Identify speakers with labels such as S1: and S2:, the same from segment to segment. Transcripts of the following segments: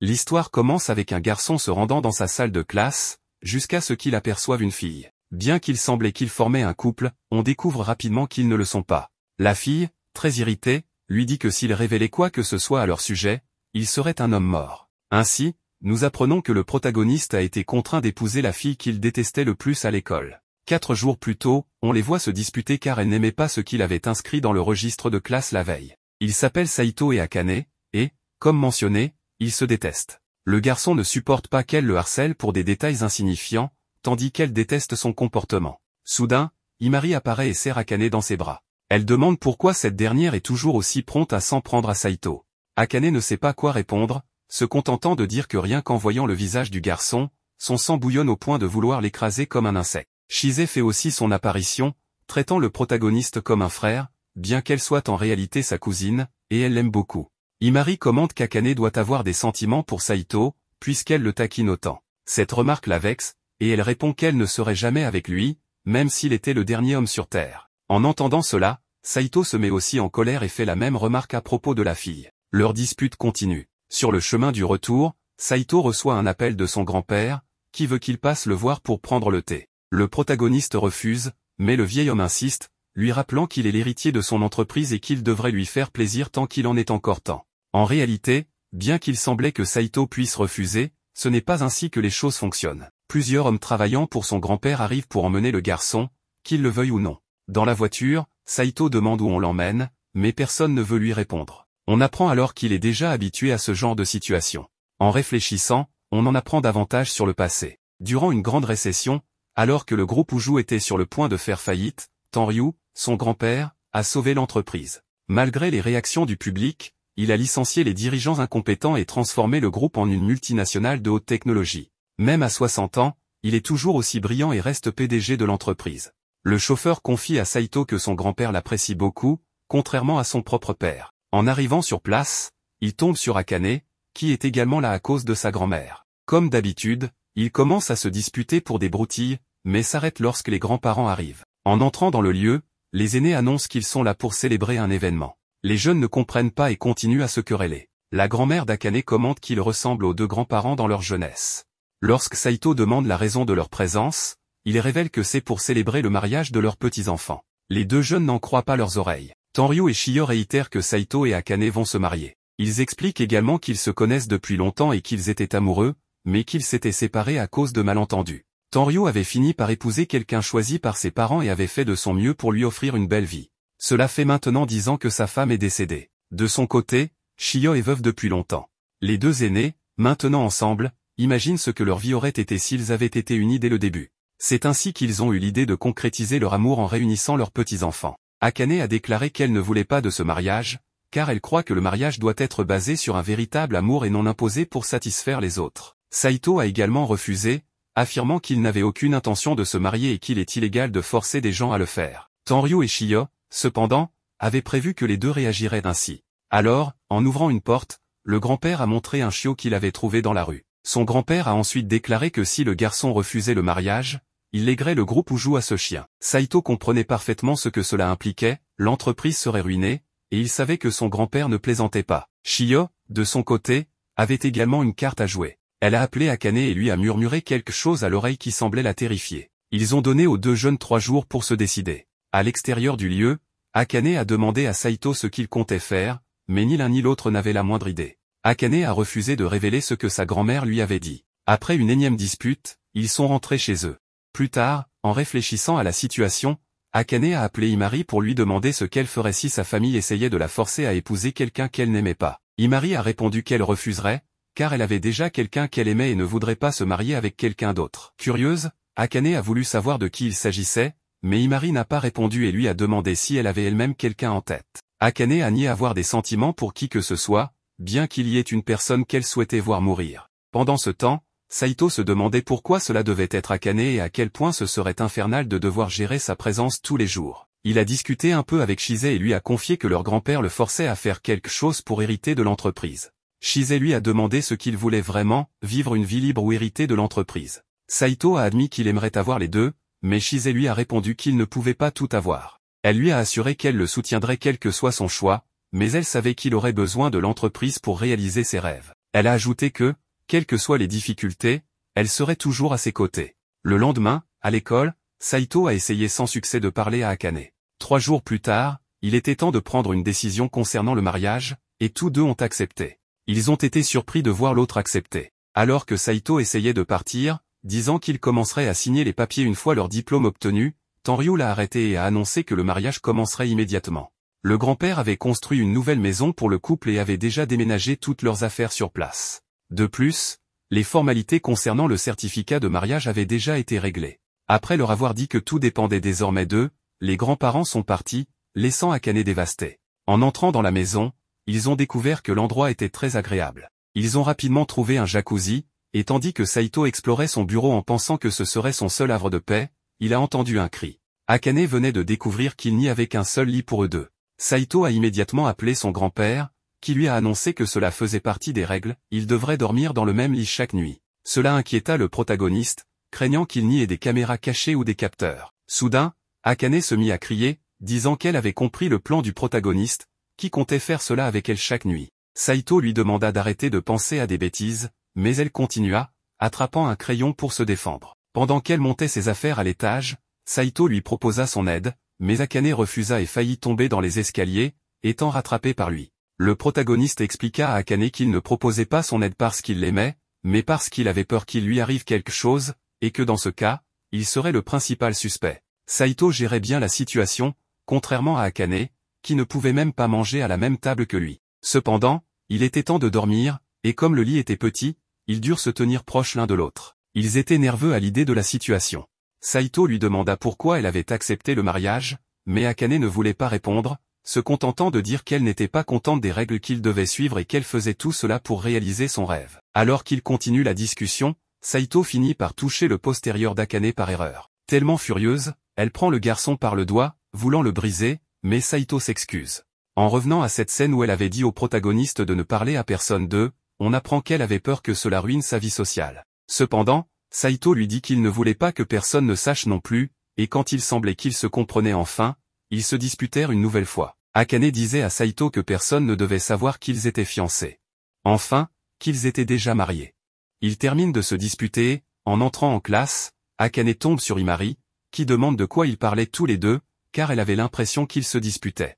S1: L'histoire commence avec un garçon se rendant dans sa salle de classe, jusqu'à ce qu'il aperçoive une fille. Bien qu'il semblait qu'ils formaient un couple, on découvre rapidement qu'ils ne le sont pas. La fille, très irritée, lui dit que s'il révélait quoi que ce soit à leur sujet, il serait un homme mort. Ainsi, nous apprenons que le protagoniste a été contraint d'épouser la fille qu'il détestait le plus à l'école. 4 jours plus tôt, on les voit se disputer car elle n'aimait pas ce qu'il avait inscrit dans le registre de classe la veille. Ils s'appellent Saito et Akane, et, comme mentionné, ils se détestent. Le garçon ne supporte pas qu'elle le harcèle pour des détails insignifiants, tandis qu'elle déteste son comportement. Soudain, Himari apparaît et serre Akane dans ses bras. Elle demande pourquoi cette dernière est toujours aussi prompte à s'en prendre à Saito. Akane ne sait pas quoi répondre, se contentant de dire que rien qu'en voyant le visage du garçon, son sang bouillonne au point de vouloir l'écraser comme un insecte. Shise fait aussi son apparition, traitant le protagoniste comme un frère, bien qu'elle soit en réalité sa cousine, et elle l'aime beaucoup. Himari commente qu'Akane doit avoir des sentiments pour Saito, puisqu'elle le taquine autant. Cette remarque la vexe, et elle répond qu'elle ne serait jamais avec lui, même s'il était le dernier homme sur Terre. En entendant cela, Saito se met aussi en colère et fait la même remarque à propos de la fille. Leur dispute continue. Sur le chemin du retour, Saito reçoit un appel de son grand-père, qui veut qu'il passe le voir pour prendre le thé. Le protagoniste refuse, mais le vieil homme insiste, lui rappelant qu'il est l'héritier de son entreprise et qu'il devrait lui faire plaisir tant qu'il en est encore temps. En réalité, bien qu'il semblait que Saito puisse refuser, ce n'est pas ainsi que les choses fonctionnent. Plusieurs hommes travaillant pour son grand-père arrivent pour emmener le garçon, qu'il le veuille ou non. Dans la voiture, Saito demande où on l'emmène, mais personne ne veut lui répondre. On apprend alors qu'il est déjà habitué à ce genre de situation. En réfléchissant, on en apprend davantage sur le passé. Durant une grande récession, alors que le groupe Uju était sur le point de faire faillite, Tenryu, son grand-père, a sauvé l'entreprise. Malgré les réactions du public, il a licencié les dirigeants incompétents et transformé le groupe en une multinationale de haute technologie. Même à 60 ans, il est toujours aussi brillant et reste PDG de l'entreprise. Le chauffeur confie à Saito que son grand-père l'apprécie beaucoup, contrairement à son propre père. En arrivant sur place, il tombe sur Akane, qui est également là à cause de sa grand-mère. Comme d'habitude, ils commencent à se disputer pour des broutilles, mais s'arrêtent lorsque les grands-parents arrivent. En entrant dans le lieu, les aînés annoncent qu'ils sont là pour célébrer un événement. Les jeunes ne comprennent pas et continuent à se quereller. La grand-mère d'Akane commente qu'ils ressemblent aux deux grands-parents dans leur jeunesse. Lorsque Saito demande la raison de leur présence, il révèle que c'est pour célébrer le mariage de leurs petits-enfants. Les deux jeunes n'en croient pas leurs oreilles. Tenryu et Shio réitèrent que Saito et Akane vont se marier. Ils expliquent également qu'ils se connaissent depuis longtemps et qu'ils étaient amoureux, mais qu'ils s'étaient séparés à cause de malentendus. Tenryu avait fini par épouser quelqu'un choisi par ses parents et avait fait de son mieux pour lui offrir une belle vie. Cela fait maintenant 10 ans que sa femme est décédée. De son côté, Shio est veuve depuis longtemps. Les deux aînés, maintenant ensemble, imaginent ce que leur vie aurait été s'ils avaient été unis dès le début. C'est ainsi qu'ils ont eu l'idée de concrétiser leur amour en réunissant leurs petits-enfants. Akane a déclaré qu'elle ne voulait pas de ce mariage, car elle croit que le mariage doit être basé sur un véritable amour et non imposé pour satisfaire les autres. Saito a également refusé, affirmant qu'il n'avait aucune intention de se marier et qu'il est illégal de forcer des gens à le faire. Tenryu et Shio, cependant, avaient prévu que les deux réagiraient ainsi. Alors, en ouvrant une porte, le grand-père a montré un chiot qu'il avait trouvé dans la rue. Son grand-père a ensuite déclaré que si le garçon refusait le mariage, il léguerait le groupe Uju à ce chien. Saito comprenait parfaitement ce que cela impliquait, l'entreprise serait ruinée, et il savait que son grand-père ne plaisantait pas. Shio, de son côté, avait également une carte à jouer. Elle a appelé Akane et lui a murmuré quelque chose à l'oreille qui semblait la terrifier. Ils ont donné aux deux jeunes 3 jours pour se décider. À l'extérieur du lieu, Akane a demandé à Saito ce qu'il comptait faire, mais ni l'un ni l'autre n'avait la moindre idée. Akane a refusé de révéler ce que sa grand-mère lui avait dit. Après une énième dispute, ils sont rentrés chez eux. Plus tard, en réfléchissant à la situation, Akane a appelé Himari pour lui demander ce qu'elle ferait si sa famille essayait de la forcer à épouser quelqu'un qu'elle n'aimait pas. Himari a répondu qu'elle refuserait, car elle avait déjà quelqu'un qu'elle aimait et ne voudrait pas se marier avec quelqu'un d'autre. Curieuse, Akane a voulu savoir de qui il s'agissait, mais Himari n'a pas répondu et lui a demandé si elle avait elle-même quelqu'un en tête. Akane a nié avoir des sentiments pour qui que ce soit, bien qu'il y ait une personne qu'elle souhaitait voir mourir. Pendant ce temps, Saito se demandait pourquoi cela devait être Akane et à quel point ce serait infernal de devoir gérer sa présence tous les jours. Il a discuté un peu avec Shise et lui a confié que leur grand-père le forçait à faire quelque chose pour hériter de l'entreprise. Shise lui a demandé ce qu'il voulait vraiment, vivre une vie libre ou hériter de l'entreprise. Saito a admis qu'il aimerait avoir les deux, mais Shise lui a répondu qu'il ne pouvait pas tout avoir. Elle lui a assuré qu'elle le soutiendrait quel que soit son choix, mais elle savait qu'il aurait besoin de l'entreprise pour réaliser ses rêves. Elle a ajouté que, quelles que soient les difficultés, elle serait toujours à ses côtés. Le lendemain, à l'école, Saito a essayé sans succès de parler à Akane. 3 jours plus tard, il était temps de prendre une décision concernant le mariage, et tous deux ont accepté. Ils ont été surpris de voir l'autre accepter. Alors que Saito essayait de partir, disant qu'il commencerait à signer les papiers une fois leur diplôme obtenu, Tenryu l'a arrêté et a annoncé que le mariage commencerait immédiatement. Le grand-père avait construit une nouvelle maison pour le couple et avait déjà déménagé toutes leurs affaires sur place. De plus, les formalités concernant le certificat de mariage avaient déjà été réglées. Après leur avoir dit que tout dépendait désormais d'eux, les grands-parents sont partis, laissant Akane dévasté. En entrant dans la maison, ils ont découvert que l'endroit était très agréable. Ils ont rapidement trouvé un jacuzzi, et tandis que Saito explorait son bureau en pensant que ce serait son seul havre de paix, il a entendu un cri. Akane venait de découvrir qu'il n'y avait qu'un seul lit pour eux deux. Saito a immédiatement appelé son grand-père, qui lui a annoncé que cela faisait partie des règles, ils devraient dormir dans le même lit chaque nuit. Cela inquiéta le protagoniste, craignant qu'il n'y ait des caméras cachées ou des capteurs. Soudain, Akane se mit à crier, disant qu'elle avait compris le plan du protagoniste, qui comptait faire cela avec elle chaque nuit. Saito lui demanda d'arrêter de penser à des bêtises, mais elle continua, attrapant un crayon pour se défendre. Pendant qu'elle montait ses affaires à l'étage, Saito lui proposa son aide, mais Akane refusa et faillit tomber dans les escaliers, étant rattrapé par lui. Le protagoniste expliqua à Akane qu'il ne proposait pas son aide parce qu'il l'aimait, mais parce qu'il avait peur qu'il lui arrive quelque chose, et que dans ce cas, il serait le principal suspect. Saito gérait bien la situation, contrairement à Akane, qui ne pouvait même pas manger à la même table que lui. Cependant, il était temps de dormir, et comme le lit était petit, ils durent se tenir proches l'un de l'autre. Ils étaient nerveux à l'idée de la situation. Saito lui demanda pourquoi elle avait accepté le mariage, mais Akane ne voulait pas répondre, se contentant de dire qu'elle n'était pas contente des règles qu'il devait suivre et qu'elle faisait tout cela pour réaliser son rêve. Alors qu'il continue la discussion, Saito finit par toucher le postérieur d'Akane par erreur. Tellement furieuse, elle prend le garçon par le doigt, voulant le briser, mais Saito s'excuse. En revenant à cette scène où elle avait dit au protagoniste de ne parler à personne d'eux, on apprend qu'elle avait peur que cela ruine sa vie sociale. Cependant, Saito lui dit qu'il ne voulait pas que personne ne sache non plus, et quand il semblait qu'ils se comprenaient enfin, ils se disputèrent une nouvelle fois. Akane disait à Saito que personne ne devait savoir qu'ils étaient fiancés. Enfin, qu'ils étaient déjà mariés. Ils terminent de se disputer, en entrant en classe, Akane tombe sur Imari, qui demande de quoi ils parlaient tous les deux, car elle avait l'impression qu'ils se disputaient.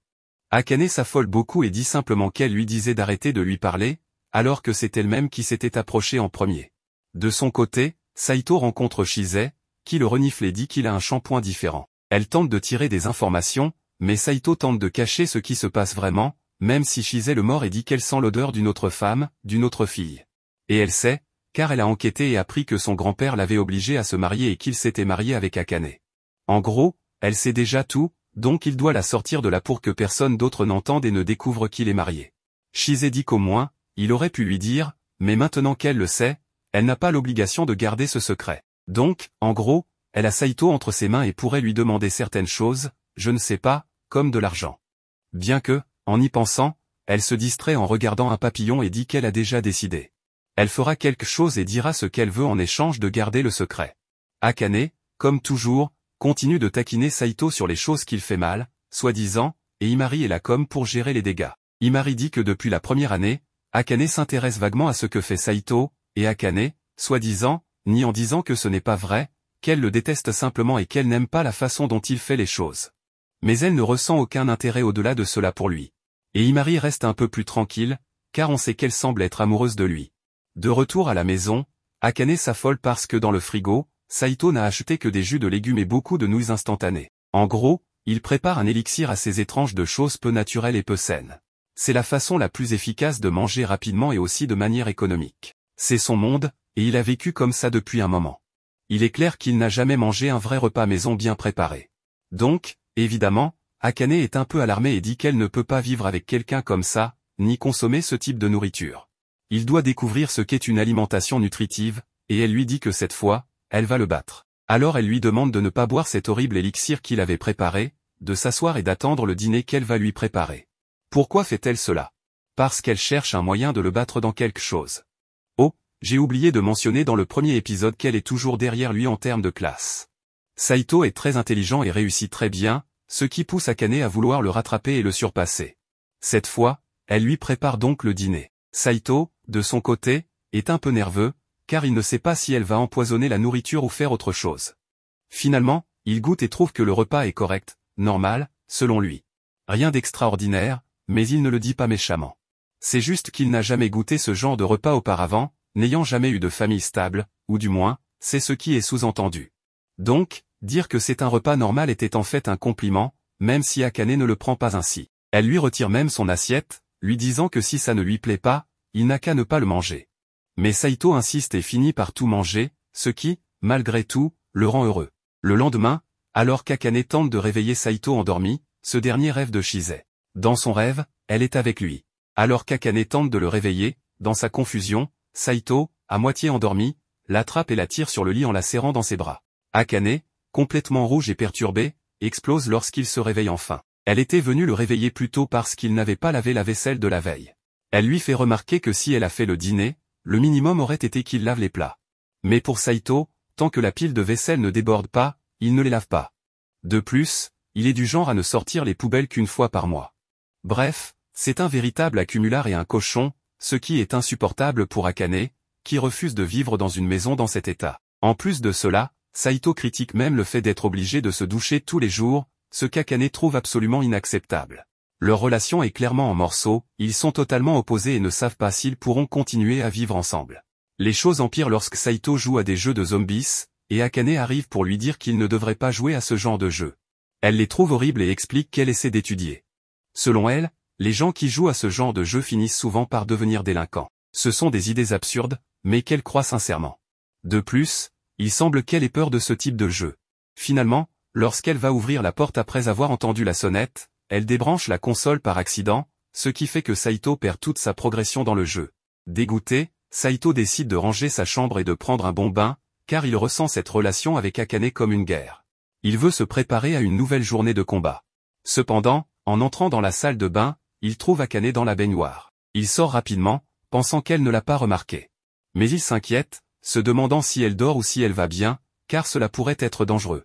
S1: Akane s'affole beaucoup et dit simplement qu'elle lui disait d'arrêter de lui parler, alors que c'est elle-même qui s'était approchée en premier. De son côté, Saito rencontre Shizai, qui le renifle et dit qu'il a un shampoing différent. Elle tente de tirer des informations, mais Saito tente de cacher ce qui se passe vraiment, même si Shizai le mord et dit qu'elle sent l'odeur d'une autre femme, d'une autre fille. Et elle sait, car elle a enquêté et appris que son grand-père l'avait obligée à se marier et qu'il s'était marié avec Akane. En gros, elle sait déjà tout, donc il doit la sortir de là pour que personne d'autre n'entende et ne découvre qu'il est marié. Shizai dit qu'au moins, il aurait pu lui dire, mais maintenant qu'elle le sait, elle n'a pas l'obligation de garder ce secret. Donc, en gros, elle a Saito entre ses mains et pourrait lui demander certaines choses, je ne sais pas, comme de l'argent. Bien que, en y pensant, elle se distrait en regardant un papillon et dit qu'elle a déjà décidé. Elle fera quelque chose et dira ce qu'elle veut en échange de garder le secret. Akane, comme toujours, continue de taquiner Saito sur les choses qu'il fait mal, soi-disant, et Imari est là comme pour gérer les dégâts. Imari dit que depuis la première année, Akane s'intéresse vaguement à ce que fait Saito, et Akane, soi-disant, nie en disant que ce n'est pas vrai, qu'elle le déteste simplement et qu'elle n'aime pas la façon dont il fait les choses. Mais elle ne ressent aucun intérêt au-delà de cela pour lui. Et Imari reste un peu plus tranquille, car on sait qu'elle semble être amoureuse de lui. De retour à la maison, Akane s'affole parce que dans le frigo, Saito n'a acheté que des jus de légumes et beaucoup de nouilles instantanées. En gros, il prépare un élixir assez étrange de choses peu naturelles et peu saines. C'est la façon la plus efficace de manger rapidement et aussi de manière économique. C'est son monde, et il a vécu comme ça depuis un moment. Il est clair qu'il n'a jamais mangé un vrai repas maison bien préparé. Donc, évidemment, Akane est un peu alarmée et dit qu'elle ne peut pas vivre avec quelqu'un comme ça, ni consommer ce type de nourriture. Il doit découvrir ce qu'est une alimentation nutritive, et elle lui dit que cette fois, elle va le battre. Alors elle lui demande de ne pas boire cet horrible élixir qu'il avait préparé, de s'asseoir et d'attendre le dîner qu'elle va lui préparer. Pourquoi fait-elle cela? Parce qu'elle cherche un moyen de le battre dans quelque chose. Oh, j'ai oublié de mentionner dans le premier épisode qu'elle est toujours derrière lui en termes de classe. Saito est très intelligent et réussit très bien, ce qui pousse Akane à vouloir le rattraper et le surpasser. Cette fois, elle lui prépare donc le dîner. Saito, de son côté, est un peu nerveux, car il ne sait pas si elle va empoisonner la nourriture ou faire autre chose. Finalement, il goûte et trouve que le repas est correct, normal, selon lui. Rien d'extraordinaire, mais il ne le dit pas méchamment. C'est juste qu'il n'a jamais goûté ce genre de repas auparavant, n'ayant jamais eu de famille stable, ou du moins, c'est ce qui est sous-entendu. Donc, dire que c'est un repas normal était en fait un compliment, même si Akane ne le prend pas ainsi. Elle lui retire même son assiette, lui disant que si ça ne lui plaît pas, il n'a qu'à ne pas le manger. Mais Saito insiste et finit par tout manger, ce qui, malgré tout, le rend heureux. Le lendemain, alors qu'Akane tente de réveiller Saito endormi, ce dernier rêve de Shise. Dans son rêve, elle est avec lui. Alors qu'Akane tente de le réveiller, dans sa confusion, Saito, à moitié endormi, l'attrape et la tire sur le lit en la serrant dans ses bras. Akane, complètement rouge et perturbé, explose lorsqu'il se réveille enfin. Elle était venue le réveiller plus tôt parce qu'il n'avait pas lavé la vaisselle de la veille. Elle lui fait remarquer que si elle a fait le dîner, le minimum aurait été qu'il lave les plats. Mais pour Saito, tant que la pile de vaisselle ne déborde pas, il ne les lave pas. De plus, il est du genre à ne sortir les poubelles qu'une fois par mois. Bref, c'est un véritable accumular et un cochon, ce qui est insupportable pour Akane, qui refuse de vivre dans une maison dans cet état. En plus de cela, Saito critique même le fait d'être obligé de se doucher tous les jours, ce qu'Akane trouve absolument inacceptable. Leur relation est clairement en morceaux, ils sont totalement opposés et ne savent pas s'ils pourront continuer à vivre ensemble. Les choses empirent lorsque Saito joue à des jeux de zombies, et Akane arrive pour lui dire qu'il ne devrait pas jouer à ce genre de jeu. Elle les trouve horribles et explique qu'elle essaie d'étudier. Selon elle, les gens qui jouent à ce genre de jeu finissent souvent par devenir délinquants. Ce sont des idées absurdes, mais qu'elle croit sincèrement. De plus, il semble qu'elle ait peur de ce type de jeu. Finalement, lorsqu'elle va ouvrir la porte après avoir entendu la sonnette, elle débranche la console par accident, ce qui fait que Saito perd toute sa progression dans le jeu. Dégoûté, Saito décide de ranger sa chambre et de prendre un bon bain, car il ressent cette relation avec Akane comme une guerre. Il veut se préparer à une nouvelle journée de combat. Cependant, en entrant dans la salle de bain, il trouve Akane dans la baignoire. Il sort rapidement, pensant qu'elle ne l'a pas remarqué. Mais il s'inquiète, se demandant si elle dort ou si elle va bien, car cela pourrait être dangereux.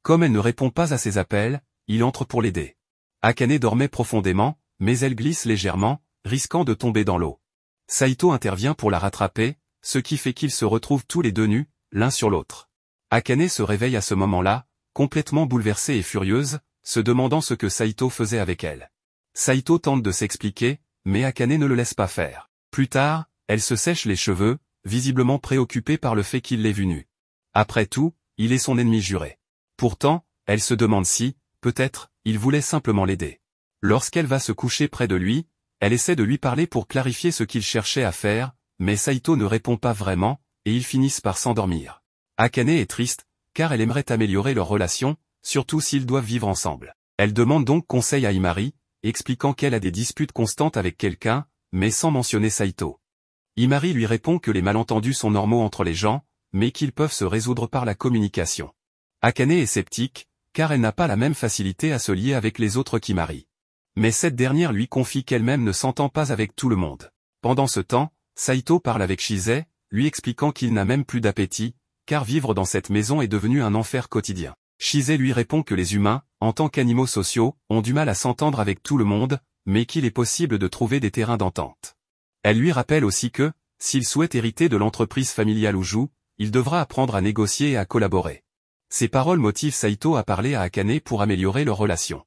S1: Comme elle ne répond pas à ses appels, il entre pour l'aider. Akane dormait profondément, mais elle glisse légèrement, risquant de tomber dans l'eau. Saito intervient pour la rattraper, ce qui fait qu'ils se retrouvent tous les deux nus, l'un sur l'autre. Akane se réveille à ce moment-là, complètement bouleversée et furieuse, se demandant ce que Saito faisait avec elle. Saito tente de s'expliquer, mais Akane ne le laisse pas faire. Plus tard, elle se sèche les cheveux, visiblement préoccupée par le fait qu'il l'ait vue nue. Après tout, il est son ennemi juré. Pourtant, elle se demande si, peut-être, il voulait simplement l'aider. Lorsqu'elle va se coucher près de lui, elle essaie de lui parler pour clarifier ce qu'il cherchait à faire, mais Saito ne répond pas vraiment, et ils finissent par s'endormir. Akane est triste, car elle aimerait améliorer leur relation, surtout s'ils doivent vivre ensemble. Elle demande donc conseil à Imari, expliquant qu'elle a des disputes constantes avec quelqu'un, mais sans mentionner Saito. Imari lui répond que les malentendus sont normaux entre les gens, mais qu'ils peuvent se résoudre par la communication. Akane est sceptique, car elle n'a pas la même facilité à se lier avec les autres qu'Imari. Mais cette dernière lui confie qu'elle-même ne s'entend pas avec tout le monde. Pendant ce temps, Saito parle avec Shise, lui expliquant qu'il n'a même plus d'appétit, car vivre dans cette maison est devenu un enfer quotidien. Shise lui répond que les humains, en tant qu'animaux sociaux, ont du mal à s'entendre avec tout le monde, mais qu'il est possible de trouver des terrains d'entente. Elle lui rappelle aussi que, s'il souhaite hériter de l'entreprise familiale où joue, il devra apprendre à négocier et à collaborer. Ces paroles motivent Saito à parler à Akane pour améliorer leur relation.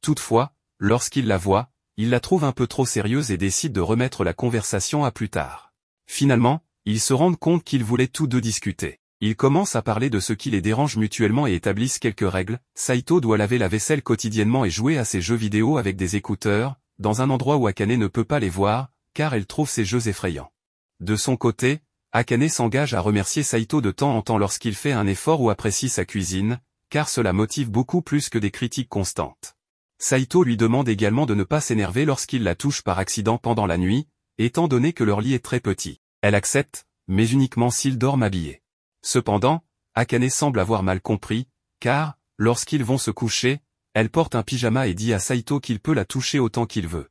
S1: Toutefois, lorsqu'il la voit, il la trouve un peu trop sérieuse et décide de remettre la conversation à plus tard. Finalement, ils se rendent compte qu'ils voulaient tous deux discuter. Ils commencent à parler de ce qui les dérange mutuellement et établissent quelques règles. Saito doit laver la vaisselle quotidiennement et jouer à ses jeux vidéo avec des écouteurs, dans un endroit où Akane ne peut pas les voir, car elle trouve ces jeux effrayants. De son côté, Akane s'engage à remercier Saito de temps en temps lorsqu'il fait un effort ou apprécie sa cuisine, car cela motive beaucoup plus que des critiques constantes. Saito lui demande également de ne pas s'énerver lorsqu'il la touche par accident pendant la nuit, étant donné que leur lit est très petit. Elle accepte, mais uniquement s'ils dorment habillés. Cependant, Akane semble avoir mal compris, car, lorsqu'ils vont se coucher, elle porte un pyjama et dit à Saito qu'il peut la toucher autant qu'il veut.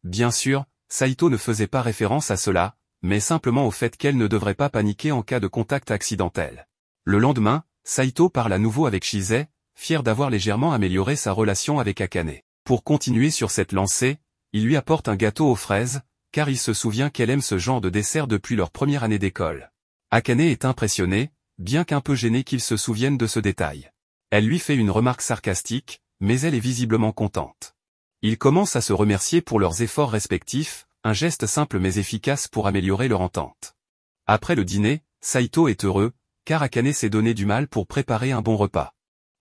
S1: Bien sûr, Saito ne faisait pas référence à cela, mais simplement au fait qu'elle ne devrait pas paniquer en cas de contact accidentel. Le lendemain, Saito parle à nouveau avec Shise, fier d'avoir légèrement amélioré sa relation avec Akane. Pour continuer sur cette lancée, il lui apporte un gâteau aux fraises, car il se souvient qu'elle aime ce genre de dessert depuis leur première année d'école. Akane est impressionné, bien qu'un peu gêné qu'il se souvienne de ce détail. Elle lui fait une remarque sarcastique, mais elle est visiblement contente. Ils commencent à se remercier pour leurs efforts respectifs, un geste simple mais efficace pour améliorer leur entente. Après le dîner, Saito est heureux, car Akane s'est donné du mal pour préparer un bon repas.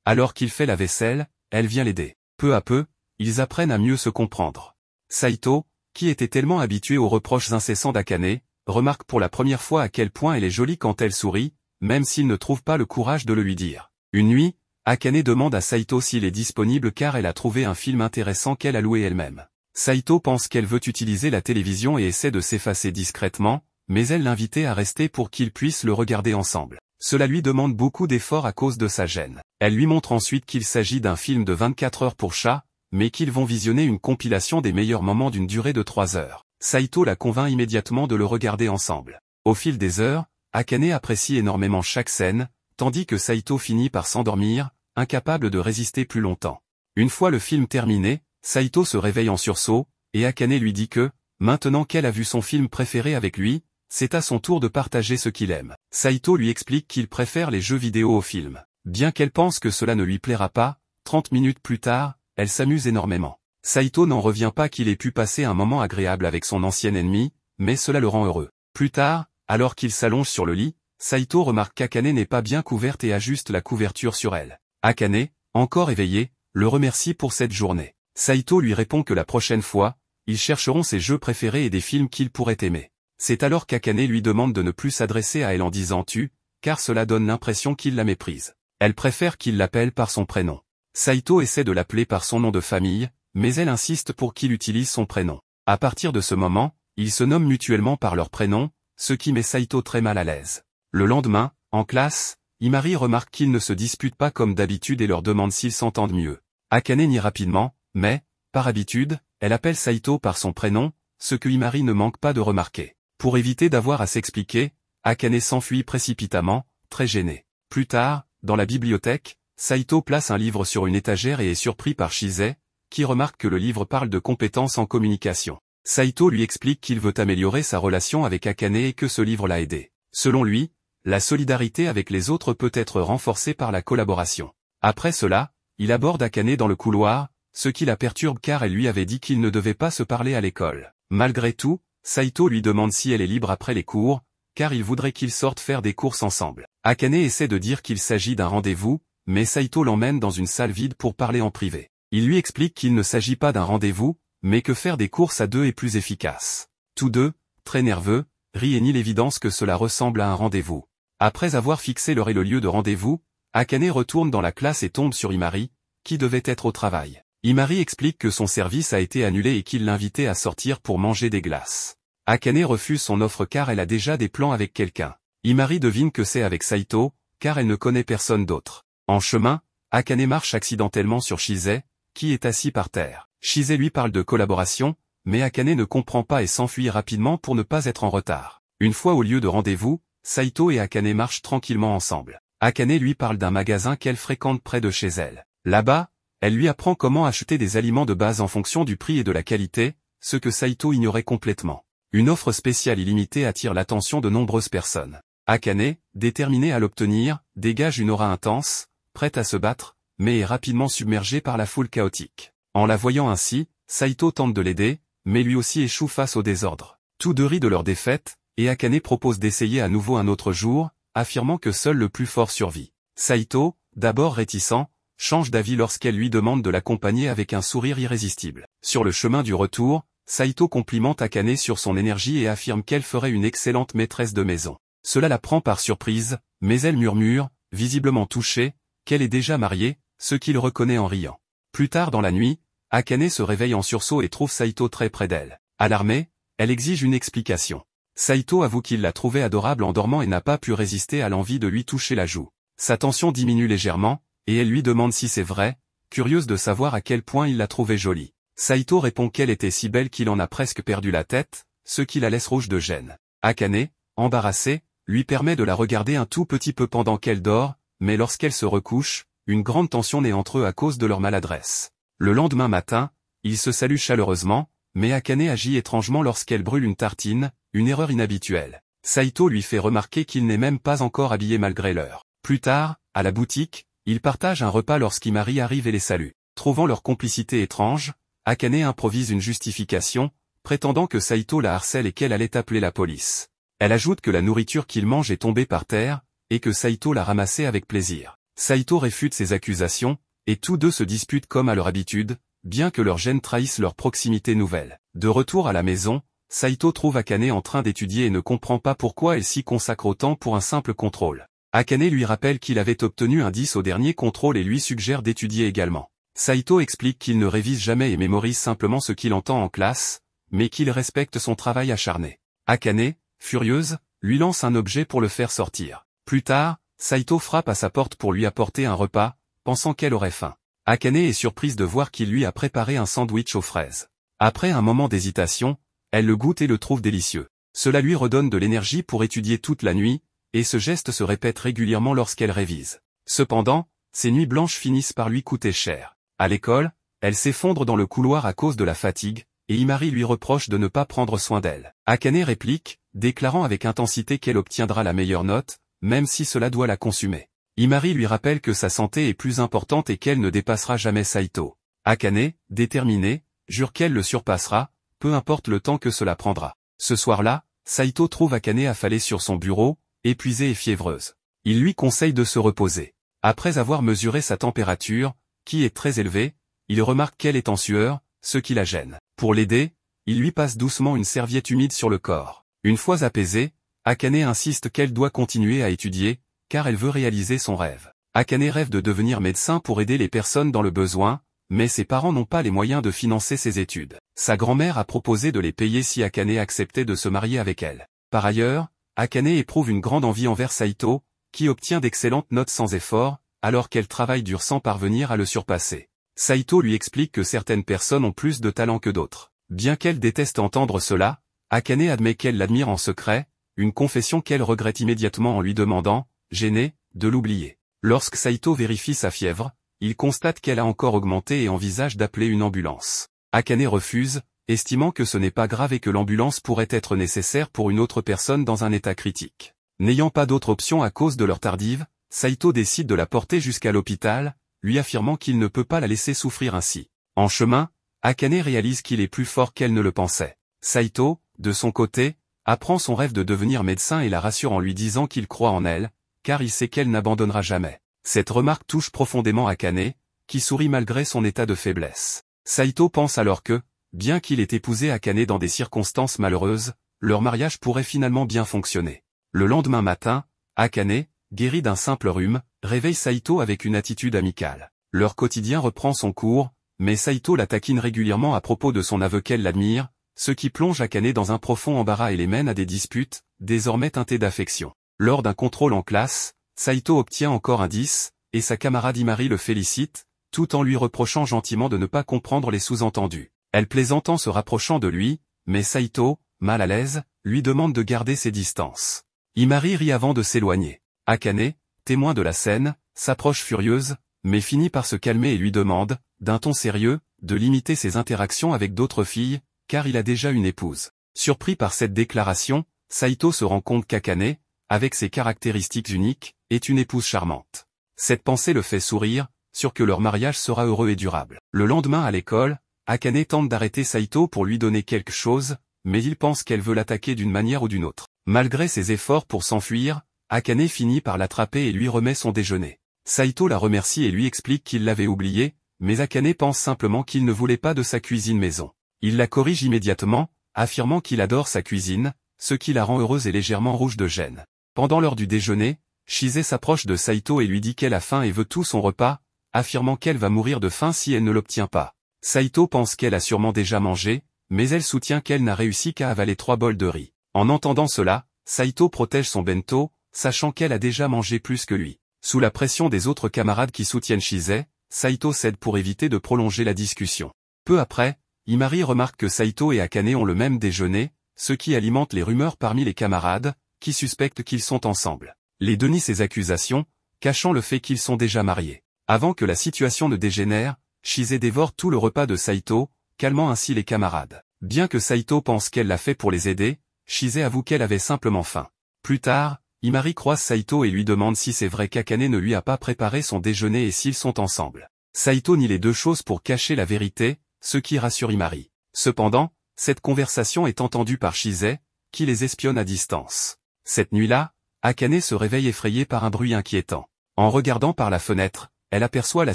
S1: Alors qu'il fait la vaisselle, elle vient l'aider. Peu à peu, ils apprennent à mieux se comprendre. Saito, qui était tellement habitué aux reproches incessants d'Akane, remarque pour la première fois à quel point elle est jolie quand elle sourit, même s'il ne trouve pas le courage de le lui dire. Une nuit, Akane demande à Saito s'il est disponible car elle a trouvé un film intéressant qu'elle a loué elle-même. Saito pense qu'elle veut utiliser la télévision et essaie de s'effacer discrètement, mais elle l'invite à rester pour qu'ils puissent le regarder ensemble. Cela lui demande beaucoup d'efforts à cause de sa gêne. Elle lui montre ensuite qu'il s'agit d'un film de 24 heures pour chat, mais qu'ils vont visionner une compilation des meilleurs moments d'une durée de 3 heures. Saito la convainc immédiatement de le regarder ensemble. Au fil des heures, Akane apprécie énormément chaque scène, tandis que Saito finit par s'endormir, incapable de résister plus longtemps. Une fois le film terminé, Saito se réveille en sursaut, et Akane lui dit que, maintenant qu'elle a vu son film préféré avec lui, c'est à son tour de partager ce qu'il aime. Saito lui explique qu'il préfère les jeux vidéo aux films. Bien qu'elle pense que cela ne lui plaira pas, 30 minutes plus tard, elle s'amuse énormément. Saito n'en revient pas qu'il ait pu passer un moment agréable avec son ancien ennemi, mais cela le rend heureux. Plus tard, alors qu'il s'allonge sur le lit, Saito remarque qu'Akane n'est pas bien couverte et ajuste la couverture sur elle. Akane, encore éveillé, le remercie pour cette journée. Saito lui répond que la prochaine fois, ils chercheront ses jeux préférés et des films qu'il pourrait aimer. C'est alors qu'Akane lui demande de ne plus s'adresser à elle en disant tu, car cela donne l'impression qu'il la méprise. Elle préfère qu'il l'appelle par son prénom. Saito essaie de l'appeler par son nom de famille, mais elle insiste pour qu'il utilise son prénom. À partir de ce moment, ils se nomment mutuellement par leur prénom, ce qui met Saito très mal à l'aise. Le lendemain, en classe, Imari remarque qu'ils ne se disputent pas comme d'habitude et leur demande s'ils s'entendent mieux. Akane nie rapidement, mais, par habitude, elle appelle Saito par son prénom, ce que Imari ne manque pas de remarquer. Pour éviter d'avoir à s'expliquer, Akane s'enfuit précipitamment, très gêné. Plus tard, dans la bibliothèque, Saito place un livre sur une étagère et est surpris par Shise, qui remarque que le livre parle de compétences en communication. Saito lui explique qu'il veut améliorer sa relation avec Akane et que ce livre l'a aidé. Selon lui, la solidarité avec les autres peut être renforcée par la collaboration. Après cela, il aborde Akane dans le couloir, ce qui la perturbe car elle lui avait dit qu'il ne devait pas se parler à l'école. Malgré tout, Saito lui demande si elle est libre après les cours, car il voudrait qu'ils sortent faire des courses ensemble. Akane essaie de dire qu'il s'agit d'un rendez-vous, mais Saito l'emmène dans une salle vide pour parler en privé. Il lui explique qu'il ne s'agit pas d'un rendez-vous, mais que faire des courses à deux est plus efficace. Tous deux, très nerveux, rient et nient l'évidence que cela ressemble à un rendez-vous. Après avoir fixé l'heure et le lieu de rendez-vous, Akane retourne dans la classe et tombe sur Imari, qui devait être au travail. Imari explique que son service a été annulé et qu'il l'invitait à sortir pour manger des glaces. Akane refuse son offre car elle a déjà des plans avec quelqu'un. Imari devine que c'est avec Saito, car elle ne connaît personne d'autre. En chemin, Akane marche accidentellement sur Shise, qui est assis par terre. Shise lui parle de collaboration, mais Akane ne comprend pas et s'enfuit rapidement pour ne pas être en retard. Une fois au lieu de rendez-vous, Saito et Akane marchent tranquillement ensemble. Akane lui parle d'un magasin qu'elle fréquente près de chez elle. Là-bas, elle lui apprend comment acheter des aliments de base en fonction du prix et de la qualité, ce que Saito ignorait complètement. Une offre spéciale illimitée attire l'attention de nombreuses personnes. Akane, déterminée à l'obtenir, dégage une aura intense, prête à se battre, mais est rapidement submergée par la foule chaotique. En la voyant ainsi, Saito tente de l'aider, mais lui aussi échoue face au désordre. Tous deux rient de leur défaite, et Akane propose d'essayer à nouveau un autre jour, affirmant que seul le plus fort survit. Saito, d'abord réticent, change d'avis lorsqu'elle lui demande de l'accompagner avec un sourire irrésistible. Sur le chemin du retour, Saito complimente Akane sur son énergie et affirme qu'elle ferait une excellente maîtresse de maison. Cela la prend par surprise, mais elle murmure, visiblement touchée, qu'elle est déjà mariée, ce qu'il reconnaît en riant. Plus tard dans la nuit, Akane se réveille en sursaut et trouve Saito très près d'elle. Alarmée, elle exige une explication. Saito avoue qu'il l'a trouvée adorable en dormant et n'a pas pu résister à l'envie de lui toucher la joue. Sa tension diminue légèrement, et elle lui demande si c'est vrai, curieuse de savoir à quel point il l'a trouvée jolie. Saito répond qu'elle était si belle qu'il en a presque perdu la tête, ce qui la laisse rouge de gêne. Akane, embarrassée, lui permet de la regarder un tout petit peu pendant qu'elle dort, mais lorsqu'elle se recouche, une grande tension naît entre eux à cause de leur maladresse. Le lendemain matin, ils se saluent chaleureusement, mais Akane agit étrangement lorsqu'elle brûle une tartine, une erreur inhabituelle. Saito lui fait remarquer qu'il n'est même pas encore habillé malgré l'heure. Plus tard, à la boutique, ils partagent un repas lorsqu'Imari arrive et les salue. Trouvant leur complicité étrange, Akane improvise une justification, prétendant que Saito la harcèle et qu'elle allait appeler la police. Elle ajoute que la nourriture qu'il mange est tombée par terre, et que Saito l'a ramassée avec plaisir. Saito réfute ces accusations, et tous deux se disputent comme à leur habitude, bien que leurs gènes trahissent leur proximité nouvelle. De retour à la maison, Saito trouve Akane en train d'étudier et ne comprend pas pourquoi elle s'y consacre autant pour un simple contrôle. Akane lui rappelle qu'il avait obtenu un 10 au dernier contrôle et lui suggère d'étudier également. Saito explique qu'il ne révise jamais et mémorise simplement ce qu'il entend en classe, mais qu'il respecte son travail acharné. Akane, furieuse, lui lance un objet pour le faire sortir. Plus tard, Saito frappe à sa porte pour lui apporter un repas, pensant qu'elle aurait faim. Akane est surprise de voir qu'il lui a préparé un sandwich aux fraises. Après un moment d'hésitation, elle le goûte et le trouve délicieux. Cela lui redonne de l'énergie pour étudier toute la nuit, et ce geste se répète régulièrement lorsqu'elle révise. Cependant, ces nuits blanches finissent par lui coûter cher. À l'école, elle s'effondre dans le couloir à cause de la fatigue, et Imari lui reproche de ne pas prendre soin d'elle. Akane réplique, déclarant avec intensité qu'elle obtiendra la meilleure note, même si cela doit la consumer. Imari lui rappelle que sa santé est plus importante et qu'elle ne dépassera jamais Saito. Akane, déterminée, jure qu'elle le surpassera, peu importe le temps que cela prendra. Ce soir-là, Saito trouve Akane affalée sur son bureau, épuisée et fiévreuse. Il lui conseille de se reposer. Après avoir mesuré sa température, qui est très élevée, il remarque qu'elle est en sueur, ce qui la gêne. Pour l'aider, il lui passe doucement une serviette humide sur le corps. Une fois apaisée, Akane insiste qu'elle doit continuer à étudier, car elle veut réaliser son rêve. Akane rêve de devenir médecin pour aider les personnes dans le besoin, mais ses parents n'ont pas les moyens de financer ses études. Sa grand-mère a proposé de les payer si Akane acceptait de se marier avec elle. Par ailleurs, Akane éprouve une grande envie envers Saito, qui obtient d'excellentes notes sans effort, alors qu'elle travaille dur sans parvenir à le surpasser. Saito lui explique que certaines personnes ont plus de talent que d'autres. Bien qu'elle déteste entendre cela, Akane admet qu'elle l'admire en secret, une confession qu'elle regrette immédiatement en lui demandant, gênée, de l'oublier. Lorsque Saito vérifie sa fièvre, il constate qu'elle a encore augmenté et envisage d'appeler une ambulance. Akane refuse, estimant que ce n'est pas grave et que l'ambulance pourrait être nécessaire pour une autre personne dans un état critique. N'ayant pas d'autre option à cause de leur tardive, Saito décide de la porter jusqu'à l'hôpital, lui affirmant qu'il ne peut pas la laisser souffrir ainsi. En chemin, Akane réalise qu'il est plus fort qu'elle ne le pensait. Saito, de son côté, apprend son rêve de devenir médecin et la rassure en lui disant qu'il croit en elle, car il sait qu'elle n'abandonnera jamais. Cette remarque touche profondément Akane, qui sourit malgré son état de faiblesse. Saito pense alors que, bien qu'il ait épousé Akane dans des circonstances malheureuses, leur mariage pourrait finalement bien fonctionner. Le lendemain matin, Akane, guéri d'un simple rhume, réveille Saito avec une attitude amicale. Leur quotidien reprend son cours, mais Saito la taquine régulièrement à propos de son aveu qu'elle l'admire, ce qui plonge Akane dans un profond embarras et les mène à des disputes, désormais teintées d'affection. Lors d'un contrôle en classe, Saito obtient encore un 10, et sa camarade Imari le félicite, tout en lui reprochant gentiment de ne pas comprendre les sous-entendus. Elle plaisante en se rapprochant de lui, mais Saito, mal à l'aise, lui demande de garder ses distances. Imari rit avant de s'éloigner. Akane, témoin de la scène, s'approche furieuse, mais finit par se calmer et lui demande, d'un ton sérieux, de limiter ses interactions avec d'autres filles, car il a déjà une épouse. Surpris par cette déclaration, Saito se rend compte qu'Akane, avec ses caractéristiques uniques, est une épouse charmante. Cette pensée le fait sourire, sûr que leur mariage sera heureux et durable. Le lendemain à l'école, Akane tente d'arrêter Saito pour lui donner quelque chose, mais il pense qu'elle veut l'attaquer d'une manière ou d'une autre. Malgré ses efforts pour s'enfuir, Akane finit par l'attraper et lui remet son déjeuner. Saito la remercie et lui explique qu'il l'avait oublié, mais Akane pense simplement qu'il ne voulait pas de sa cuisine maison. Il la corrige immédiatement, affirmant qu'il adore sa cuisine, ce qui la rend heureuse et légèrement rouge de gêne. Pendant l'heure du déjeuner, Chise s'approche de Saito et lui dit qu'elle a faim et veut tout son repas, affirmant qu'elle va mourir de faim si elle ne l'obtient pas. Saito pense qu'elle a sûrement déjà mangé, mais elle soutient qu'elle n'a réussi qu'à avaler 3 bols de riz. En entendant cela, Saito protège son bento, sachant qu'elle a déjà mangé plus que lui. Sous la pression des autres camarades qui soutiennent Chise, Saito cède pour éviter de prolonger la discussion. Peu après, Imari remarque que Saito et Akane ont le même déjeuner, ce qui alimente les rumeurs parmi les camarades, qui suspectent qu'ils sont ensemble. Les deux nient ces accusations, cachant le fait qu'ils sont déjà mariés. Avant que la situation ne dégénère, Chise dévore tout le repas de Saito, calmant ainsi les camarades. Bien que Saito pense qu'elle l'a fait pour les aider, Chise avoue qu'elle avait simplement faim. Plus tard, Imari croise Saito et lui demande si c'est vrai qu'Akane ne lui a pas préparé son déjeuner et s'ils sont ensemble. Saito nie les deux choses pour cacher la vérité, ce qui rassure Imari. Cependant, cette conversation est entendue par Chise, qui les espionne à distance. Cette nuit-là, Akane se réveille effrayée par un bruit inquiétant. En regardant par la fenêtre, elle aperçoit la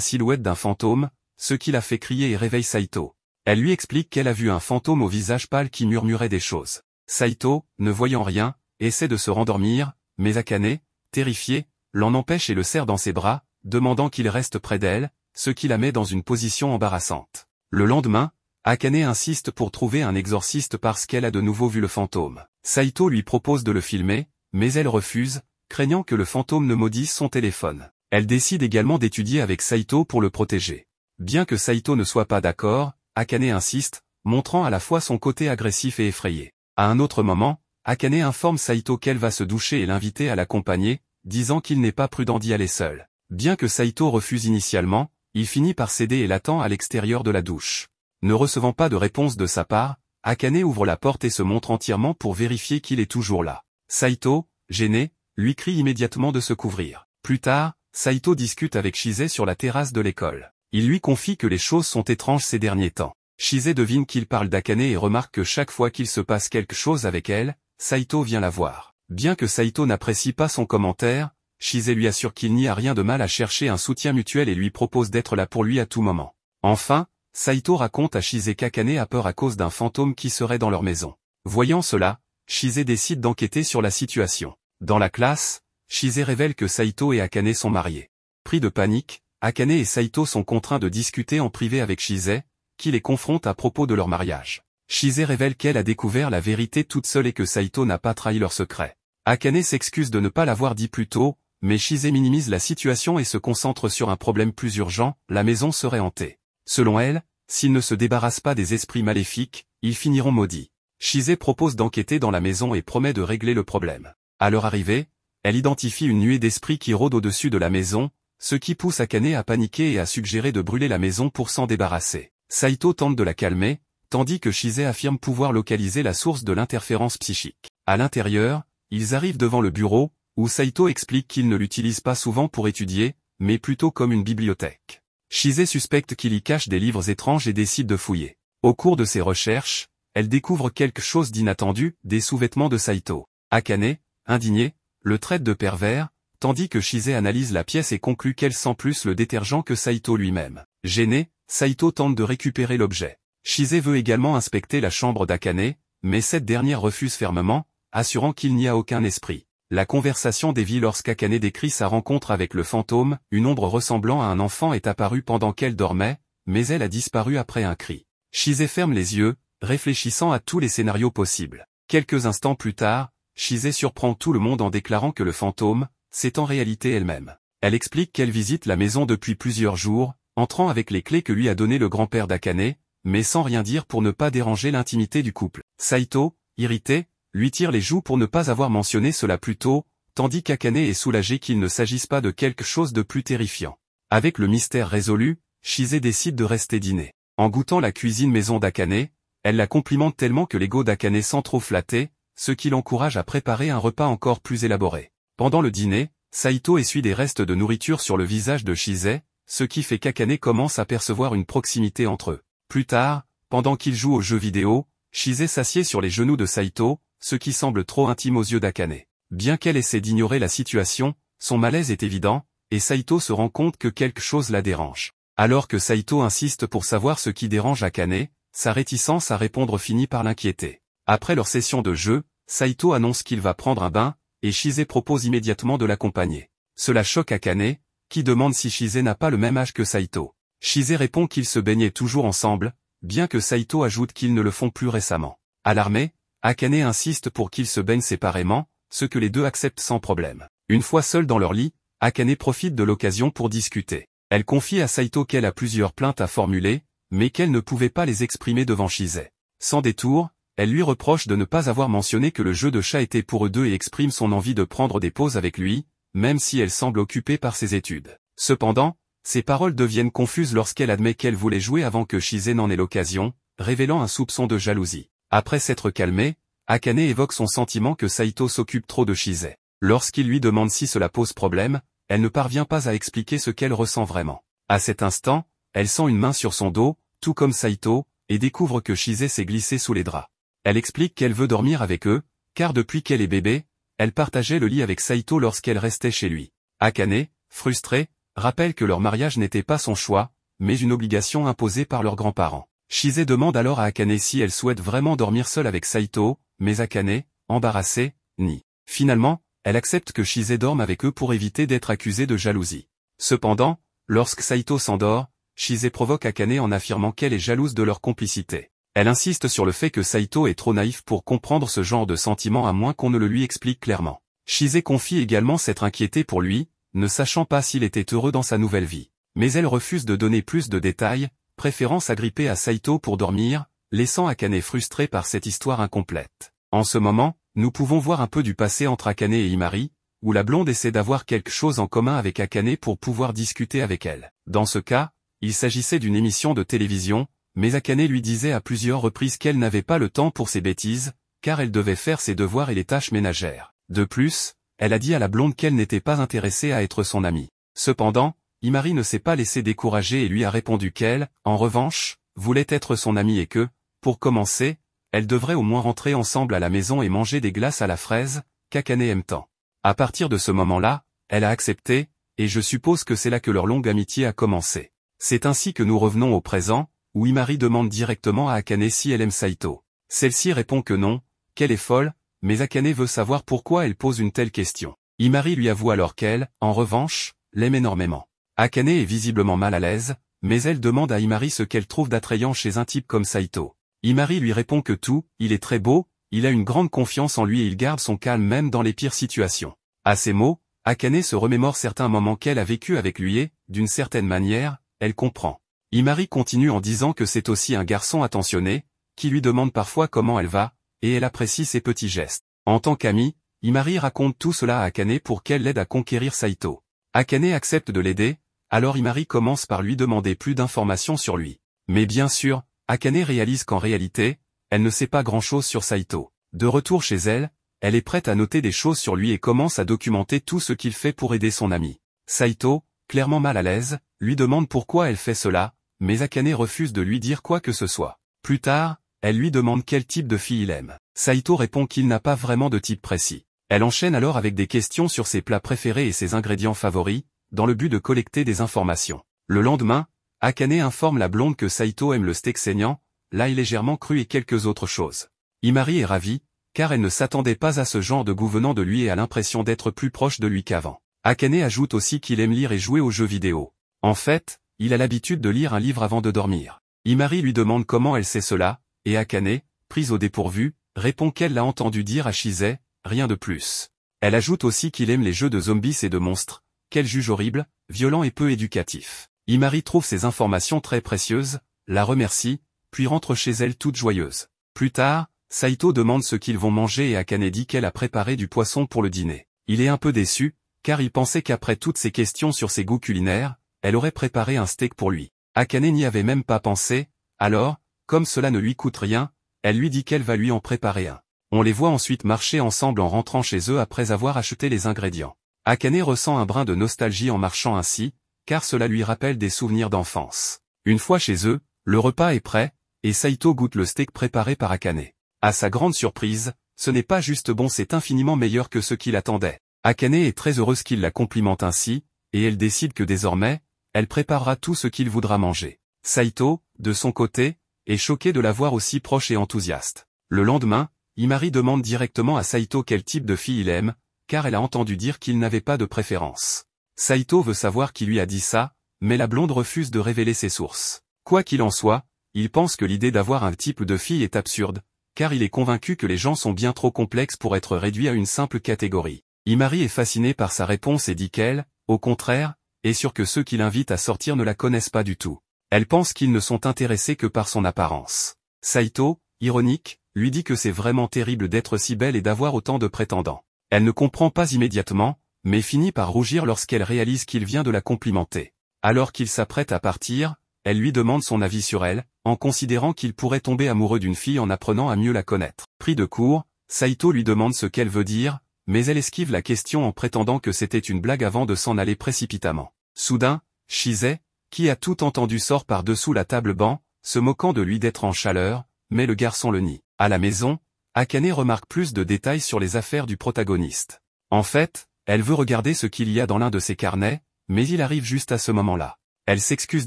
S1: silhouette d'un fantôme, ce qui la fait crier et réveille Saito. Elle lui explique qu'elle a vu un fantôme au visage pâle qui murmurait des choses. Saito, ne voyant rien, essaie de se rendormir, mais Akane, terrifié, l'en empêche et le serre dans ses bras, demandant qu'il reste près d'elle, ce qui la met dans une position embarrassante. Le lendemain, Akane insiste pour trouver un exorciste parce qu'elle a de nouveau vu le fantôme. Saito lui propose de le filmer, mais elle refuse, craignant que le fantôme ne maudisse son téléphone. Elle décide également d'étudier avec Saito pour le protéger. Bien que Saito ne soit pas d'accord, Akane insiste, montrant à la fois son côté agressif et effrayé. À un autre moment, Akane informe Saito qu'elle va se doucher et l'inviter à l'accompagner, disant qu'il n'est pas prudent d'y aller seul. Bien que Saito refuse initialement, il finit par céder et l'attend à l'extérieur de la douche. Ne recevant pas de réponse de sa part, Akane ouvre la porte et se montre entièrement pour vérifier qu'il est toujours là. Saito, gêné, lui crie immédiatement de se couvrir. Plus tard, Saito discute avec Chise sur la terrasse de l'école. Il lui confie que les choses sont étranges ces derniers temps. Chise devine qu'il parle d'Akane et remarque que chaque fois qu'il se passe quelque chose avec elle, Saito vient la voir. Bien que Saito n'apprécie pas son commentaire, Chise lui assure qu'il n'y a rien de mal à chercher un soutien mutuel et lui propose d'être là pour lui à tout moment. Enfin, Saito raconte à Chise qu'Akane a peur à cause d'un fantôme qui serait dans leur maison. Voyant cela, Chise décide d'enquêter sur la situation. Dans la classe, Chise révèle que Saito et Akane sont mariés. Pris de panique, Akane et Saito sont contraints de discuter en privé avec Chise, qui les confronte à propos de leur mariage. Chise révèle qu'elle a découvert la vérité toute seule et que Saito n'a pas trahi leur secret. Akane s'excuse de ne pas l'avoir dit plus tôt, mais Chise minimise la situation et se concentre sur un problème plus urgent, la maison serait hantée. Selon elle, s'ils ne se débarrassent pas des esprits maléfiques, ils finiront maudits. Chise propose d'enquêter dans la maison et promet de régler le problème. À leur arrivée, elle identifie une nuée d'esprits qui rôde au-dessus de la maison, ce qui pousse Akane à paniquer et à suggérer de brûler la maison pour s'en débarrasser. Saito tente de la calmer, tandis que Chise affirme pouvoir localiser la source de l'interférence psychique. À l'intérieur, ils arrivent devant le bureau, où Saito explique qu'il ne l'utilise pas souvent pour étudier, mais plutôt comme une bibliothèque. Chise suspecte qu'il y cache des livres étranges et décide de fouiller. Au cours de ses recherches, elle découvre quelque chose d'inattendu, des sous-vêtements de Saito. Akane, indigné, le traite de pervers, tandis que Chise analyse la pièce et conclut qu'elle sent plus le détergent que Saito lui-même. Gêné, Saito tente de récupérer l'objet. Chise veut également inspecter la chambre d'Akane, mais cette dernière refuse fermement, assurant qu'il n'y a aucun esprit. La conversation dévie lorsqu'Akane décrit sa rencontre avec le fantôme, une ombre ressemblant à un enfant est apparue pendant qu'elle dormait, mais elle a disparu après un cri. Chise ferme les yeux, réfléchissant à tous les scénarios possibles. Quelques instants plus tard, Chise surprend tout le monde en déclarant que le fantôme, c'est en réalité elle-même. Elle explique qu'elle visite la maison depuis plusieurs jours, entrant avec les clés que lui a donné le grand-père d'Akane, mais sans rien dire pour ne pas déranger l'intimité du couple. Saito, irrité, lui tire les joues pour ne pas avoir mentionné cela plus tôt, tandis qu'Akane est soulagé qu'il ne s'agisse pas de quelque chose de plus terrifiant. Avec le mystère résolu, Chise décide de rester dîner. En goûtant la cuisine maison d'Akane, elle la complimente tellement que l'ego d'Akane sent trop flatter, ce qui l'encourage à préparer un repas encore plus élaboré. Pendant le dîner, Saito essuie des restes de nourriture sur le visage de Chise, ce qui fait qu'Akane commence à percevoir une proximité entre eux. Plus tard, pendant qu'ils jouent aux jeux vidéo, Chise s'assied sur les genoux de Saito, ce qui semble trop intime aux yeux d'Akane. Bien qu'elle essaie d'ignorer la situation, son malaise est évident, et Saito se rend compte que quelque chose la dérange. Alors que Saito insiste pour savoir ce qui dérange Akane, sa réticence à répondre finit par l'inquiéter. Après leur session de jeu, Saito annonce qu'il va prendre un bain, et Chise propose immédiatement de l'accompagner. Cela choque Akane, qui demande si Chise n'a pas le même âge que Saito. Chise répond qu'ils se baignaient toujours ensemble, bien que Saito ajoute qu'ils ne le font plus récemment. Alarmé, Akane insiste pour qu'ils se baignent séparément, ce que les deux acceptent sans problème. Une fois seuls dans leur lit, Akane profite de l'occasion pour discuter. Elle confie à Saito qu'elle a plusieurs plaintes à formuler, mais qu'elle ne pouvait pas les exprimer devant Chise. Sans détour, elle lui reproche de ne pas avoir mentionné que le jeu de chat était pour eux deux et exprime son envie de prendre des pauses avec lui, même si elle semble occupée par ses études. Cependant, ses paroles deviennent confuses lorsqu'elle admet qu'elle voulait jouer avant que Chise n'en ait l'occasion, révélant un soupçon de jalousie. Après s'être calmé, Akane évoque son sentiment que Saito s'occupe trop de Chise. Lorsqu'il lui demande si cela pose problème, elle ne parvient pas à expliquer ce qu'elle ressent vraiment. À cet instant, elle sent une main sur son dos, tout comme Saito, et découvre que Chise s'est glissée sous les draps. Elle explique qu'elle veut dormir avec eux, car depuis qu'elle est bébé, elle partageait le lit avec Saito lorsqu'elle restait chez lui. Akane, frustrée, rappelle que leur mariage n'était pas son choix, mais une obligation imposée par leurs grands-parents. Chise demande alors à Akane si elle souhaite vraiment dormir seule avec Saito, mais Akane, embarrassée, nie. Finalement, elle accepte que Chise dorme avec eux pour éviter d'être accusée de jalousie. Cependant, lorsque Saito s'endort, Chise provoque Akane en affirmant qu'elle est jalouse de leur complicité. Elle insiste sur le fait que Saito est trop naïf pour comprendre ce genre de sentiment à moins qu'on ne le lui explique clairement. Chise confie également s'être inquiétée pour lui, ne sachant pas s'il était heureux dans sa nouvelle vie. Mais elle refuse de donner plus de détails, préférant s'agripper à Saito pour dormir, laissant Akane frustrée par cette histoire incomplète. En ce moment, nous pouvons voir un peu du passé entre Akane et Imari, où la blonde essaie d'avoir quelque chose en commun avec Akane pour pouvoir discuter avec elle. Dans ce cas, il s'agissait d'une émission de télévision, mais Akane lui disait à plusieurs reprises qu'elle n'avait pas le temps pour ses bêtises, car elle devait faire ses devoirs et les tâches ménagères. De plus, elle a dit à la blonde qu'elle n'était pas intéressée à être son amie. Cependant, Imari ne s'est pas laissé décourager et lui a répondu qu'elle, en revanche, voulait être son amie et que, pour commencer, elle devrait au moins rentrer ensemble à la maison et manger des glaces à la fraise, qu'Akane aime tant. À partir de ce moment-là, elle a accepté, et je suppose que c'est là que leur longue amitié a commencé. C'est ainsi que nous revenons au présent, où Imari demande directement à Akane si elle aime Saito. Celle-ci répond que non, qu'elle est folle, mais Akane veut savoir pourquoi elle pose une telle question. Imari lui avoue alors qu'elle, en revanche, l'aime énormément. Akane est visiblement mal à l'aise, mais elle demande à Imari ce qu'elle trouve d'attrayant chez un type comme Saito. Imari lui répond que tout, il est très beau, il a une grande confiance en lui et il garde son calme même dans les pires situations. À ces mots, Akane se remémore certains moments qu'elle a vécus avec lui et, d'une certaine manière, elle comprend. Imari continue en disant que c'est aussi un garçon attentionné, qui lui demande parfois comment elle va, et elle apprécie ses petits gestes. En tant qu'amie, Imari raconte tout cela à Akane pour qu'elle l'aide à conquérir Saito. Akane accepte de l'aider, alors Imari commence par lui demander plus d'informations sur lui. Mais bien sûr, Akane réalise qu'en réalité, elle ne sait pas grand-chose sur Saito. De retour chez elle, elle est prête à noter des choses sur lui et commence à documenter tout ce qu'il fait pour aider son ami. Saito, clairement mal à l'aise, lui demande pourquoi elle fait cela, mais Akane refuse de lui dire quoi que ce soit. Plus tard, elle lui demande quel type de fille il aime. Saito répond qu'il n'a pas vraiment de type précis. Elle enchaîne alors avec des questions sur ses plats préférés et ses ingrédients favoris, dans le but de collecter des informations. Le lendemain, Akane informe la blonde que Saito aime le steak saignant, l'ail légèrement cru et quelques autres choses. Imari est ravie, car elle ne s'attendait pas à ce genre de goût venant de lui et a l'impression d'être plus proche de lui qu'avant. Akane ajoute aussi qu'il aime lire et jouer aux jeux vidéo. En fait, il a l'habitude de lire un livre avant de dormir. Imari lui demande comment elle sait cela, et Akane, prise au dépourvu, répond qu'elle l'a entendu dire à Chise, rien de plus. Elle ajoute aussi qu'il aime les jeux de zombies et de monstres, qu'elle juge horribles, violents et peu éducatifs. Imari trouve ces informations très précieuses, la remercie, puis rentre chez elle toute joyeuse. Plus tard, Saito demande ce qu'ils vont manger et Akane dit qu'elle a préparé du poisson pour le dîner. Il est un peu déçu, car il pensait qu'après toutes ces questions sur ses goûts culinaires, elle aurait préparé un steak pour lui. Akane n'y avait même pas pensé, alors, comme cela ne lui coûte rien, elle lui dit qu'elle va lui en préparer un. On les voit ensuite marcher ensemble en rentrant chez eux après avoir acheté les ingrédients. Akane ressent un brin de nostalgie en marchant ainsi, car cela lui rappelle des souvenirs d'enfance. Une fois chez eux, le repas est prêt, et Saito goûte le steak préparé par Akane. À sa grande surprise, ce n'est pas juste bon, c'est infiniment meilleur que ce qu'il attendait. Akane est très heureuse qu'il la complimente ainsi, et elle décide que désormais, elle préparera tout ce qu'il voudra manger. Saito, de son côté, est choqué de la voir aussi proche et enthousiaste. Le lendemain, Imari demande directement à Saito quel type de fille il aime, car elle a entendu dire qu'il n'avait pas de préférence. Saito veut savoir qui lui a dit ça, mais la blonde refuse de révéler ses sources. Quoi qu'il en soit, il pense que l'idée d'avoir un type de fille est absurde, car il est convaincu que les gens sont bien trop complexes pour être réduits à une simple catégorie. Imari est fasciné par sa réponse et dit qu'elle, au contraire, est sûre que ceux qui l'invitent à sortir ne la connaissent pas du tout. Elle pense qu'ils ne sont intéressés que par son apparence. Saito, ironique, lui dit que c'est vraiment terrible d'être si belle et d'avoir autant de prétendants. Elle ne comprend pas immédiatement, mais finit par rougir lorsqu'elle réalise qu'il vient de la complimenter. Alors qu'il s'apprête à partir, elle lui demande son avis sur elle, en considérant qu'il pourrait tomber amoureux d'une fille en apprenant à mieux la connaître. Pris de court, Saito lui demande ce qu'elle veut dire, mais elle esquive la question en prétendant que c'était une blague avant de s'en aller précipitamment. Soudain, Shizai, qui a tout entendu, sort par-dessous la table banc, se moquant de lui d'être en chaleur, mais le garçon le nie. À la maison, Akane remarque plus de détails sur les affaires du protagoniste. En fait, elle veut regarder ce qu'il y a dans l'un de ses carnets, mais il arrive juste à ce moment-là. Elle s'excuse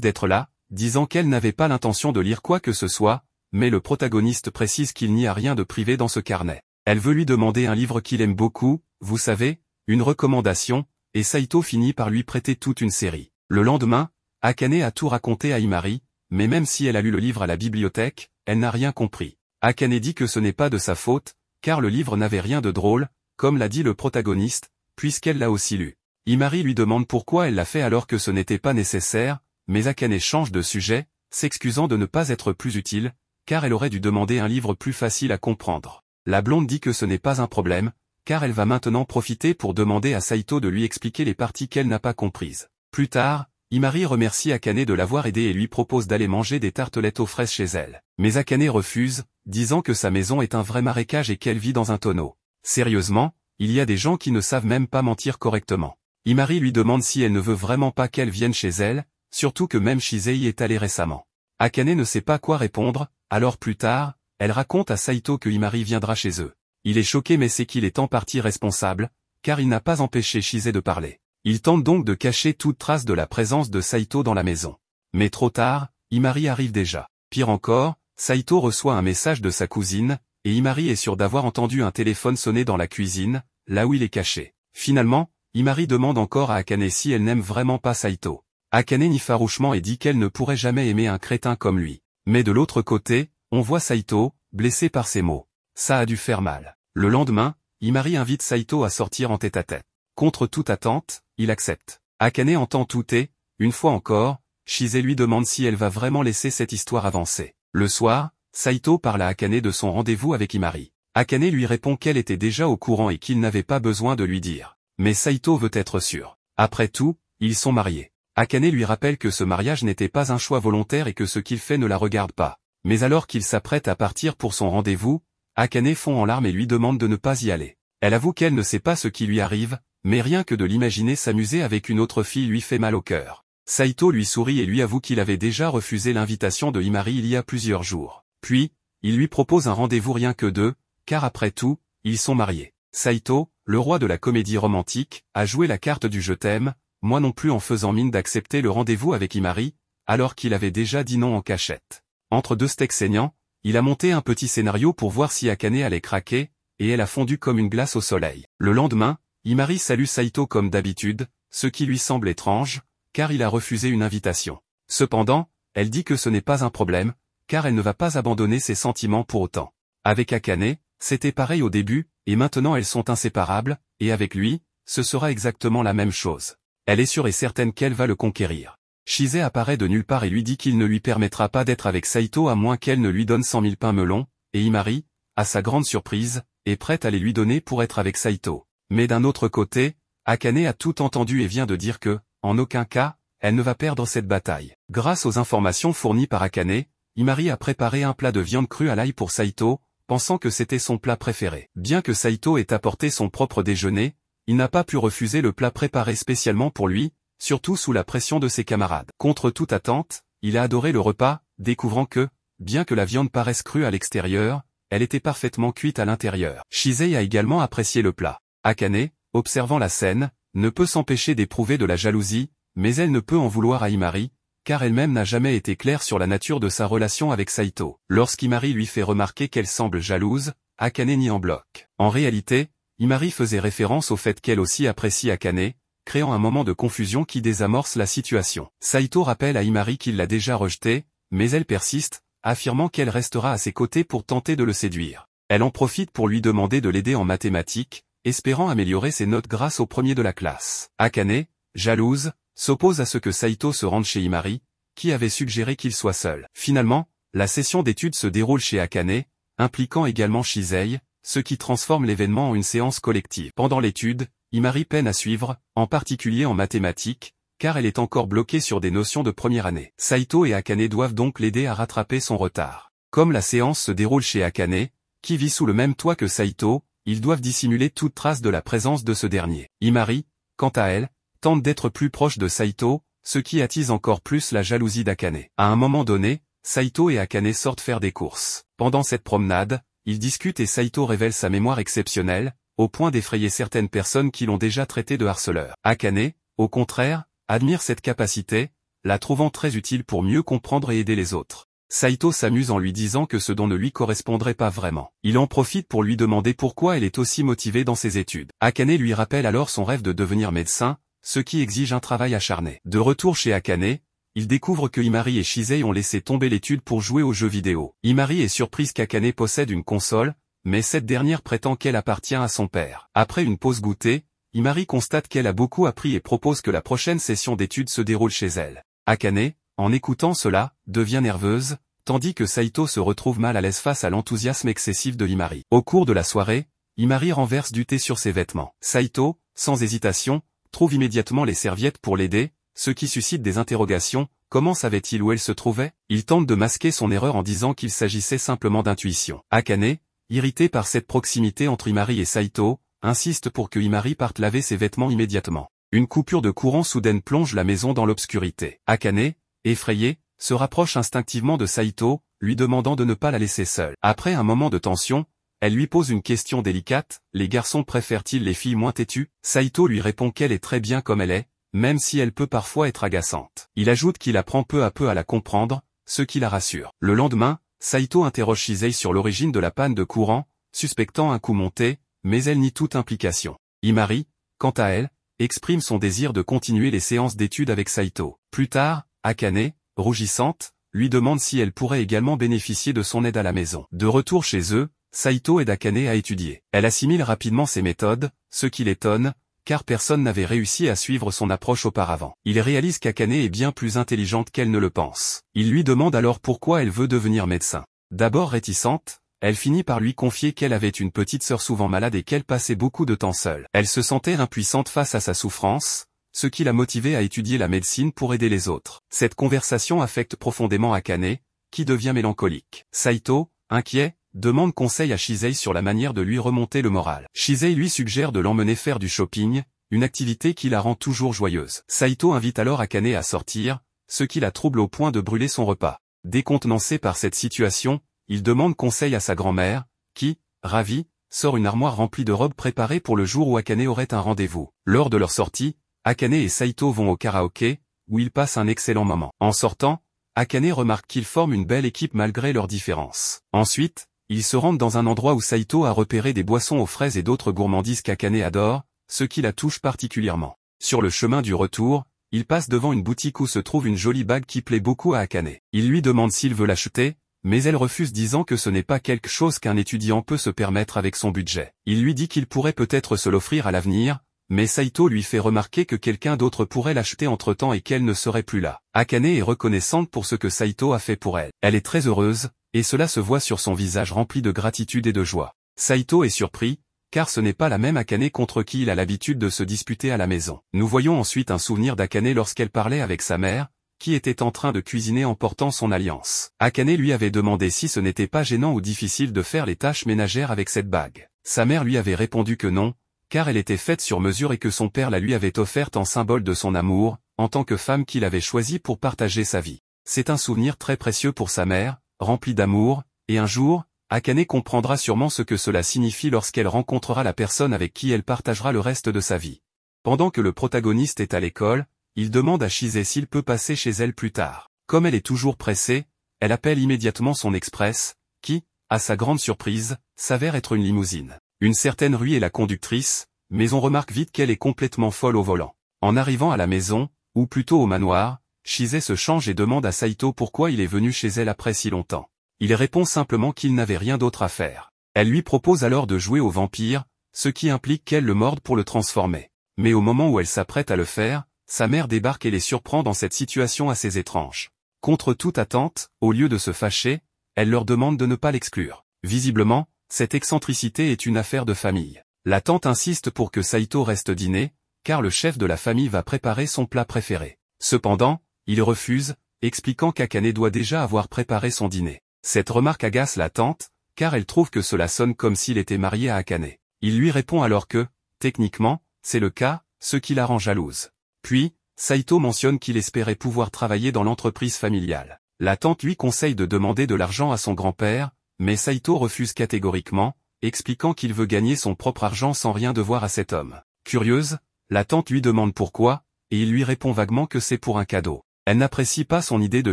S1: d'être là, disant qu'elle n'avait pas l'intention de lire quoi que ce soit, mais le protagoniste précise qu'il n'y a rien de privé dans ce carnet. Elle veut lui demander un livre qu'il aime beaucoup, vous savez, une recommandation, et Saito finit par lui prêter toute une série. Le lendemain, Akane a tout raconté à Imari, mais même si elle a lu le livre à la bibliothèque, elle n'a rien compris. Akane dit que ce n'est pas de sa faute, car le livre n'avait rien de drôle, comme l'a dit le protagoniste, puisqu'elle l'a aussi lu. Imari lui demande pourquoi elle l'a fait alors que ce n'était pas nécessaire, mais Akane change de sujet, s'excusant de ne pas être plus utile, car elle aurait dû demander un livre plus facile à comprendre. La blonde dit que ce n'est pas un problème, car elle va maintenant profiter pour demander à Saito de lui expliquer les parties qu'elle n'a pas comprises. Plus tard, Imari remercie Akane de l'avoir aidé et lui propose d'aller manger des tartelettes aux fraises chez elle. Mais Akane refuse, disant que sa maison est un vrai marécage et qu'elle vit dans un tonneau. Sérieusement, il y a des gens qui ne savent même pas mentir correctement. Imari lui demande si elle ne veut vraiment pas qu'elle vienne chez elle, surtout que même Shizai y est allé récemment. Akane ne sait pas quoi répondre, alors plus tard, elle raconte à Saito que Imari viendra chez eux. Il est choqué mais sait qu'il est en partie responsable, car il n'a pas empêché Shizai de parler. Il tente donc de cacher toute trace de la présence de Saito dans la maison. Mais trop tard, Imari arrive déjà. Pire encore, Saito reçoit un message de sa cousine, et Imari est sûr d'avoir entendu un téléphone sonner dans la cuisine, là où il est caché. Finalement, Imari demande encore à Akane si elle n'aime vraiment pas Saito. Akane nie farouchement et dit qu'elle ne pourrait jamais aimer un crétin comme lui. Mais de l'autre côté, on voit Saito, blessé par ces mots. Ça a dû faire mal. Le lendemain, Imari invite Saito à sortir en tête-à-tête. Contre toute attente, il accepte. Akane entend tout et, une fois encore, Shizai lui demande si elle va vraiment laisser cette histoire avancer. Le soir, Saito parle à Akane de son rendez-vous avec Imari. Akane lui répond qu'elle était déjà au courant et qu'il n'avait pas besoin de lui dire. Mais Saito veut être sûr. Après tout, ils sont mariés. Akane lui rappelle que ce mariage n'était pas un choix volontaire et que ce qu'il fait ne la regarde pas. Mais alors qu'il s'apprête à partir pour son rendez-vous, Akane fond en larmes et lui demande de ne pas y aller. Elle avoue qu'elle ne sait pas ce qui lui arrive, mais rien que de l'imaginer s'amuser avec une autre fille lui fait mal au cœur. Saito lui sourit et lui avoue qu'il avait déjà refusé l'invitation de Imari il y a plusieurs jours. Puis, il lui propose un rendez-vous rien que d'eux, car après tout, ils sont mariés. Saito, le roi de la comédie romantique, a joué la carte du je t'aime, moi non plus en faisant mine d'accepter le rendez-vous avec Imari, alors qu'il avait déjà dit non en cachette. Entre deux steaks saignants, il a monté un petit scénario pour voir si Akane allait craquer, et elle a fondu comme une glace au soleil. Le lendemain, Imari salue Saito comme d'habitude, ce qui lui semble étrange, car il a refusé une invitation. Cependant, elle dit que ce n'est pas un problème, car elle ne va pas abandonner ses sentiments pour autant. Avec Akane, c'était pareil au début, et maintenant elles sont inséparables, et avec lui, ce sera exactement la même chose. Elle est sûre et certaine qu'elle va le conquérir. Shizai apparaît de nulle part et lui dit qu'il ne lui permettra pas d'être avec Saito à moins qu'elle ne lui donne 100 000 pains melons, et Imari, à sa grande surprise, est prête à les lui donner pour être avec Saito. Mais d'un autre côté, Akane a tout entendu et vient de dire que, en aucun cas, elle ne va perdre cette bataille. Grâce aux informations fournies par Akane, Imari a préparé un plat de viande crue à l'ail pour Saito, pensant que c'était son plat préféré. Bien que Saito ait apporté son propre déjeuner, il n'a pas pu refuser le plat préparé spécialement pour lui, surtout sous la pression de ses camarades. Contre toute attente, il a adoré le repas, découvrant que, bien que la viande paraisse crue à l'extérieur, elle était parfaitement cuite à l'intérieur. Shizai a également apprécié le plat. Akane, observant la scène, ne peut s'empêcher d'éprouver de la jalousie, mais elle ne peut en vouloir à Imari, car elle-même n'a jamais été claire sur la nature de sa relation avec Saito. Lorsqu'Imari lui fait remarquer qu'elle semble jalouse, Akane nie en bloc. En réalité, Imari faisait référence au fait qu'elle aussi apprécie Akane, créant un moment de confusion qui désamorce la situation. Saito rappelle à Imari qu'il l'a déjà rejetée, mais elle persiste, affirmant qu'elle restera à ses côtés pour tenter de le séduire. Elle en profite pour lui demander de l'aider en mathématiques, espérant améliorer ses notes grâce au premier de la classe. Akane, jalouse, s'oppose à ce que Saito se rende chez Imari, qui avait suggéré qu'il soit seul. Finalement, la session d'études se déroule chez Akane, impliquant également Shizai, ce qui transforme l'événement en une séance collective. Pendant l'étude, Imari peine à suivre, en particulier en mathématiques, car elle est encore bloquée sur des notions de première année. Saito et Akane doivent donc l'aider à rattraper son retard. Comme la séance se déroule chez Akane, qui vit sous le même toit que Saito, ils doivent dissimuler toute trace de la présence de ce dernier. Himari, quant à elle, tente d'être plus proche de Saito, ce qui attise encore plus la jalousie d'Akane. À un moment donné, Saito et Akane sortent faire des courses. Pendant cette promenade, ils discutent et Saito révèle sa mémoire exceptionnelle, au point d'effrayer certaines personnes qui l'ont déjà traité de harceleur. Akane, au contraire, admire cette capacité, la trouvant très utile pour mieux comprendre et aider les autres. Saito s'amuse en lui disant que ce don ne lui correspondrait pas vraiment. Il en profite pour lui demander pourquoi elle est aussi motivée dans ses études. Akane lui rappelle alors son rêve de devenir médecin, ce qui exige un travail acharné. De retour chez Akane, il découvre que Himari et Shisei ont laissé tomber l'étude pour jouer aux jeux vidéo. Himari est surprise qu'Akane possède une console, mais cette dernière prétend qu'elle appartient à son père. Après une pause goûter, Himari constate qu'elle a beaucoup appris et propose que la prochaine session d'études se déroule chez elle. Akane, en écoutant cela, devient nerveuse, tandis que Saito se retrouve mal à l'aise face à l'enthousiasme excessif de Himari. Au cours de la soirée, Himari renverse du thé sur ses vêtements. Saito, sans hésitation, trouve immédiatement les serviettes pour l'aider, ce qui suscite des interrogations. Comment savait-il où elle se trouvait? Il tente de masquer son erreur en disant qu'il s'agissait simplement d'intuition. Akane, irrité par cette proximité entre Himari et Saito, insiste pour que Himari parte laver ses vêtements immédiatement. Une coupure de courant soudaine plonge la maison dans l'obscurité. Akane, effrayée, se rapproche instinctivement de Saito, lui demandant de ne pas la laisser seule. Après un moment de tension, elle lui pose une question délicate, les garçons préfèrent-ils les filles moins têtues? Saito lui répond qu'elle est très bien comme elle est, même si elle peut parfois être agaçante. Il ajoute qu'il apprend peu à peu à la comprendre, ce qui la rassure. Le lendemain, Saito interroge Shisei sur l'origine de la panne de courant, suspectant un coup monté, mais elle nie toute implication. Himari, quant à elle, exprime son désir de continuer les séances d'études avec Saito. Plus tard, Akane, rougissante, lui demande si elle pourrait également bénéficier de son aide à la maison. De retour chez eux, Saito aide Akane à étudier. Elle assimile rapidement ses méthodes, ce qui l'étonne, car personne n'avait réussi à suivre son approche auparavant. Il réalise qu'Akane est bien plus intelligente qu'elle ne le pense. Il lui demande alors pourquoi elle veut devenir médecin. D'abord réticente, elle finit par lui confier qu'elle avait une petite sœur souvent malade et qu'elle passait beaucoup de temps seule. Elle se sentait impuissante face à sa souffrance, ce qui l'a motivée à étudier la médecine pour aider les autres. Cette conversation affecte profondément Akane, qui devient mélancolique. Saito, inquiet, demande conseil à Shisei sur la manière de lui remonter le moral. Shisei lui suggère de l'emmener faire du shopping, une activité qui la rend toujours joyeuse. Saito invite alors Akane à sortir, ce qui la trouble au point de brûler son repas. Décontenancé par cette situation, il demande conseil à sa grand-mère, qui, ravie, sort une armoire remplie de robes préparées pour le jour où Akane aurait un rendez-vous. Lors de leur sortie, Akane et Saito vont au karaoké, où ils passent un excellent moment. En sortant, Akane remarque qu'ils forment une belle équipe malgré leurs différences. Ensuite, ils se rendent dans un endroit où Saito a repéré des boissons aux fraises et d'autres gourmandises qu'Akane adore, ce qui la touche particulièrement. Sur le chemin du retour, il passe devant une boutique où se trouve une jolie bague qui plaît beaucoup à Akane. Il lui demande s'il veut l'acheter, mais elle refuse disant que ce n'est pas quelque chose qu'un étudiant peut se permettre avec son budget. Il lui dit qu'il pourrait peut-être se l'offrir à l'avenir, mais Saito lui fait remarquer que quelqu'un d'autre pourrait l'acheter entre-temps et qu'elle ne serait plus là. Akane est reconnaissante pour ce que Saito a fait pour elle. Elle est très heureuse, et cela se voit sur son visage rempli de gratitude et de joie. Saito est surpris, car ce n'est pas la même Akane contre qui il a l'habitude de se disputer à la maison. Nous voyons ensuite un souvenir d'Akane lorsqu'elle parlait avec sa mère, qui était en train de cuisiner en portant son alliance. Akane lui avait demandé si ce n'était pas gênant ou difficile de faire les tâches ménagères avec cette bague. Sa mère lui avait répondu que non, car elle était faite sur mesure et que son père la lui avait offerte en symbole de son amour, en tant que femme qu'il avait choisie pour partager sa vie. C'est un souvenir très précieux pour sa mère, rempli d'amour, et un jour, Akane comprendra sûrement ce que cela signifie lorsqu'elle rencontrera la personne avec qui elle partagera le reste de sa vie. Pendant que le protagoniste est à l'école, il demande à Shisei s'il peut passer chez elle plus tard. Comme elle est toujours pressée, elle appelle immédiatement son express, qui, à sa grande surprise, s'avère être une limousine. Une certaine Rui est la conductrice, mais on remarque vite qu'elle est complètement folle au volant. En arrivant à la maison, ou plutôt au manoir, Shisei se change et demande à Saito pourquoi il est venu chez elle après si longtemps. Il répond simplement qu'il n'avait rien d'autre à faire. Elle lui propose alors de jouer au vampire, ce qui implique qu'elle le morde pour le transformer. Mais au moment où elle s'apprête à le faire, sa mère débarque et les surprend dans cette situation assez étrange. Contre toute attente, au lieu de se fâcher, elle leur demande de ne pas l'exclure. Visiblement, cette excentricité est une affaire de famille. La tante insiste pour que Saito reste dîner, car le chef de la famille va préparer son plat préféré. Cependant, il refuse, expliquant qu'Akane doit déjà avoir préparé son dîner. Cette remarque agace la tante, car elle trouve que cela sonne comme s'il était marié à Akane. Il lui répond alors que, techniquement, c'est le cas, ce qui la rend jalouse. Puis, Saito mentionne qu'il espérait pouvoir travailler dans l'entreprise familiale. La tante lui conseille de demander de l'argent à son grand-père, mais Saito refuse catégoriquement, expliquant qu'il veut gagner son propre argent sans rien devoir à cet homme. Curieuse, la tante lui demande pourquoi, et il lui répond vaguement que c'est pour un cadeau. Elle n'apprécie pas son idée de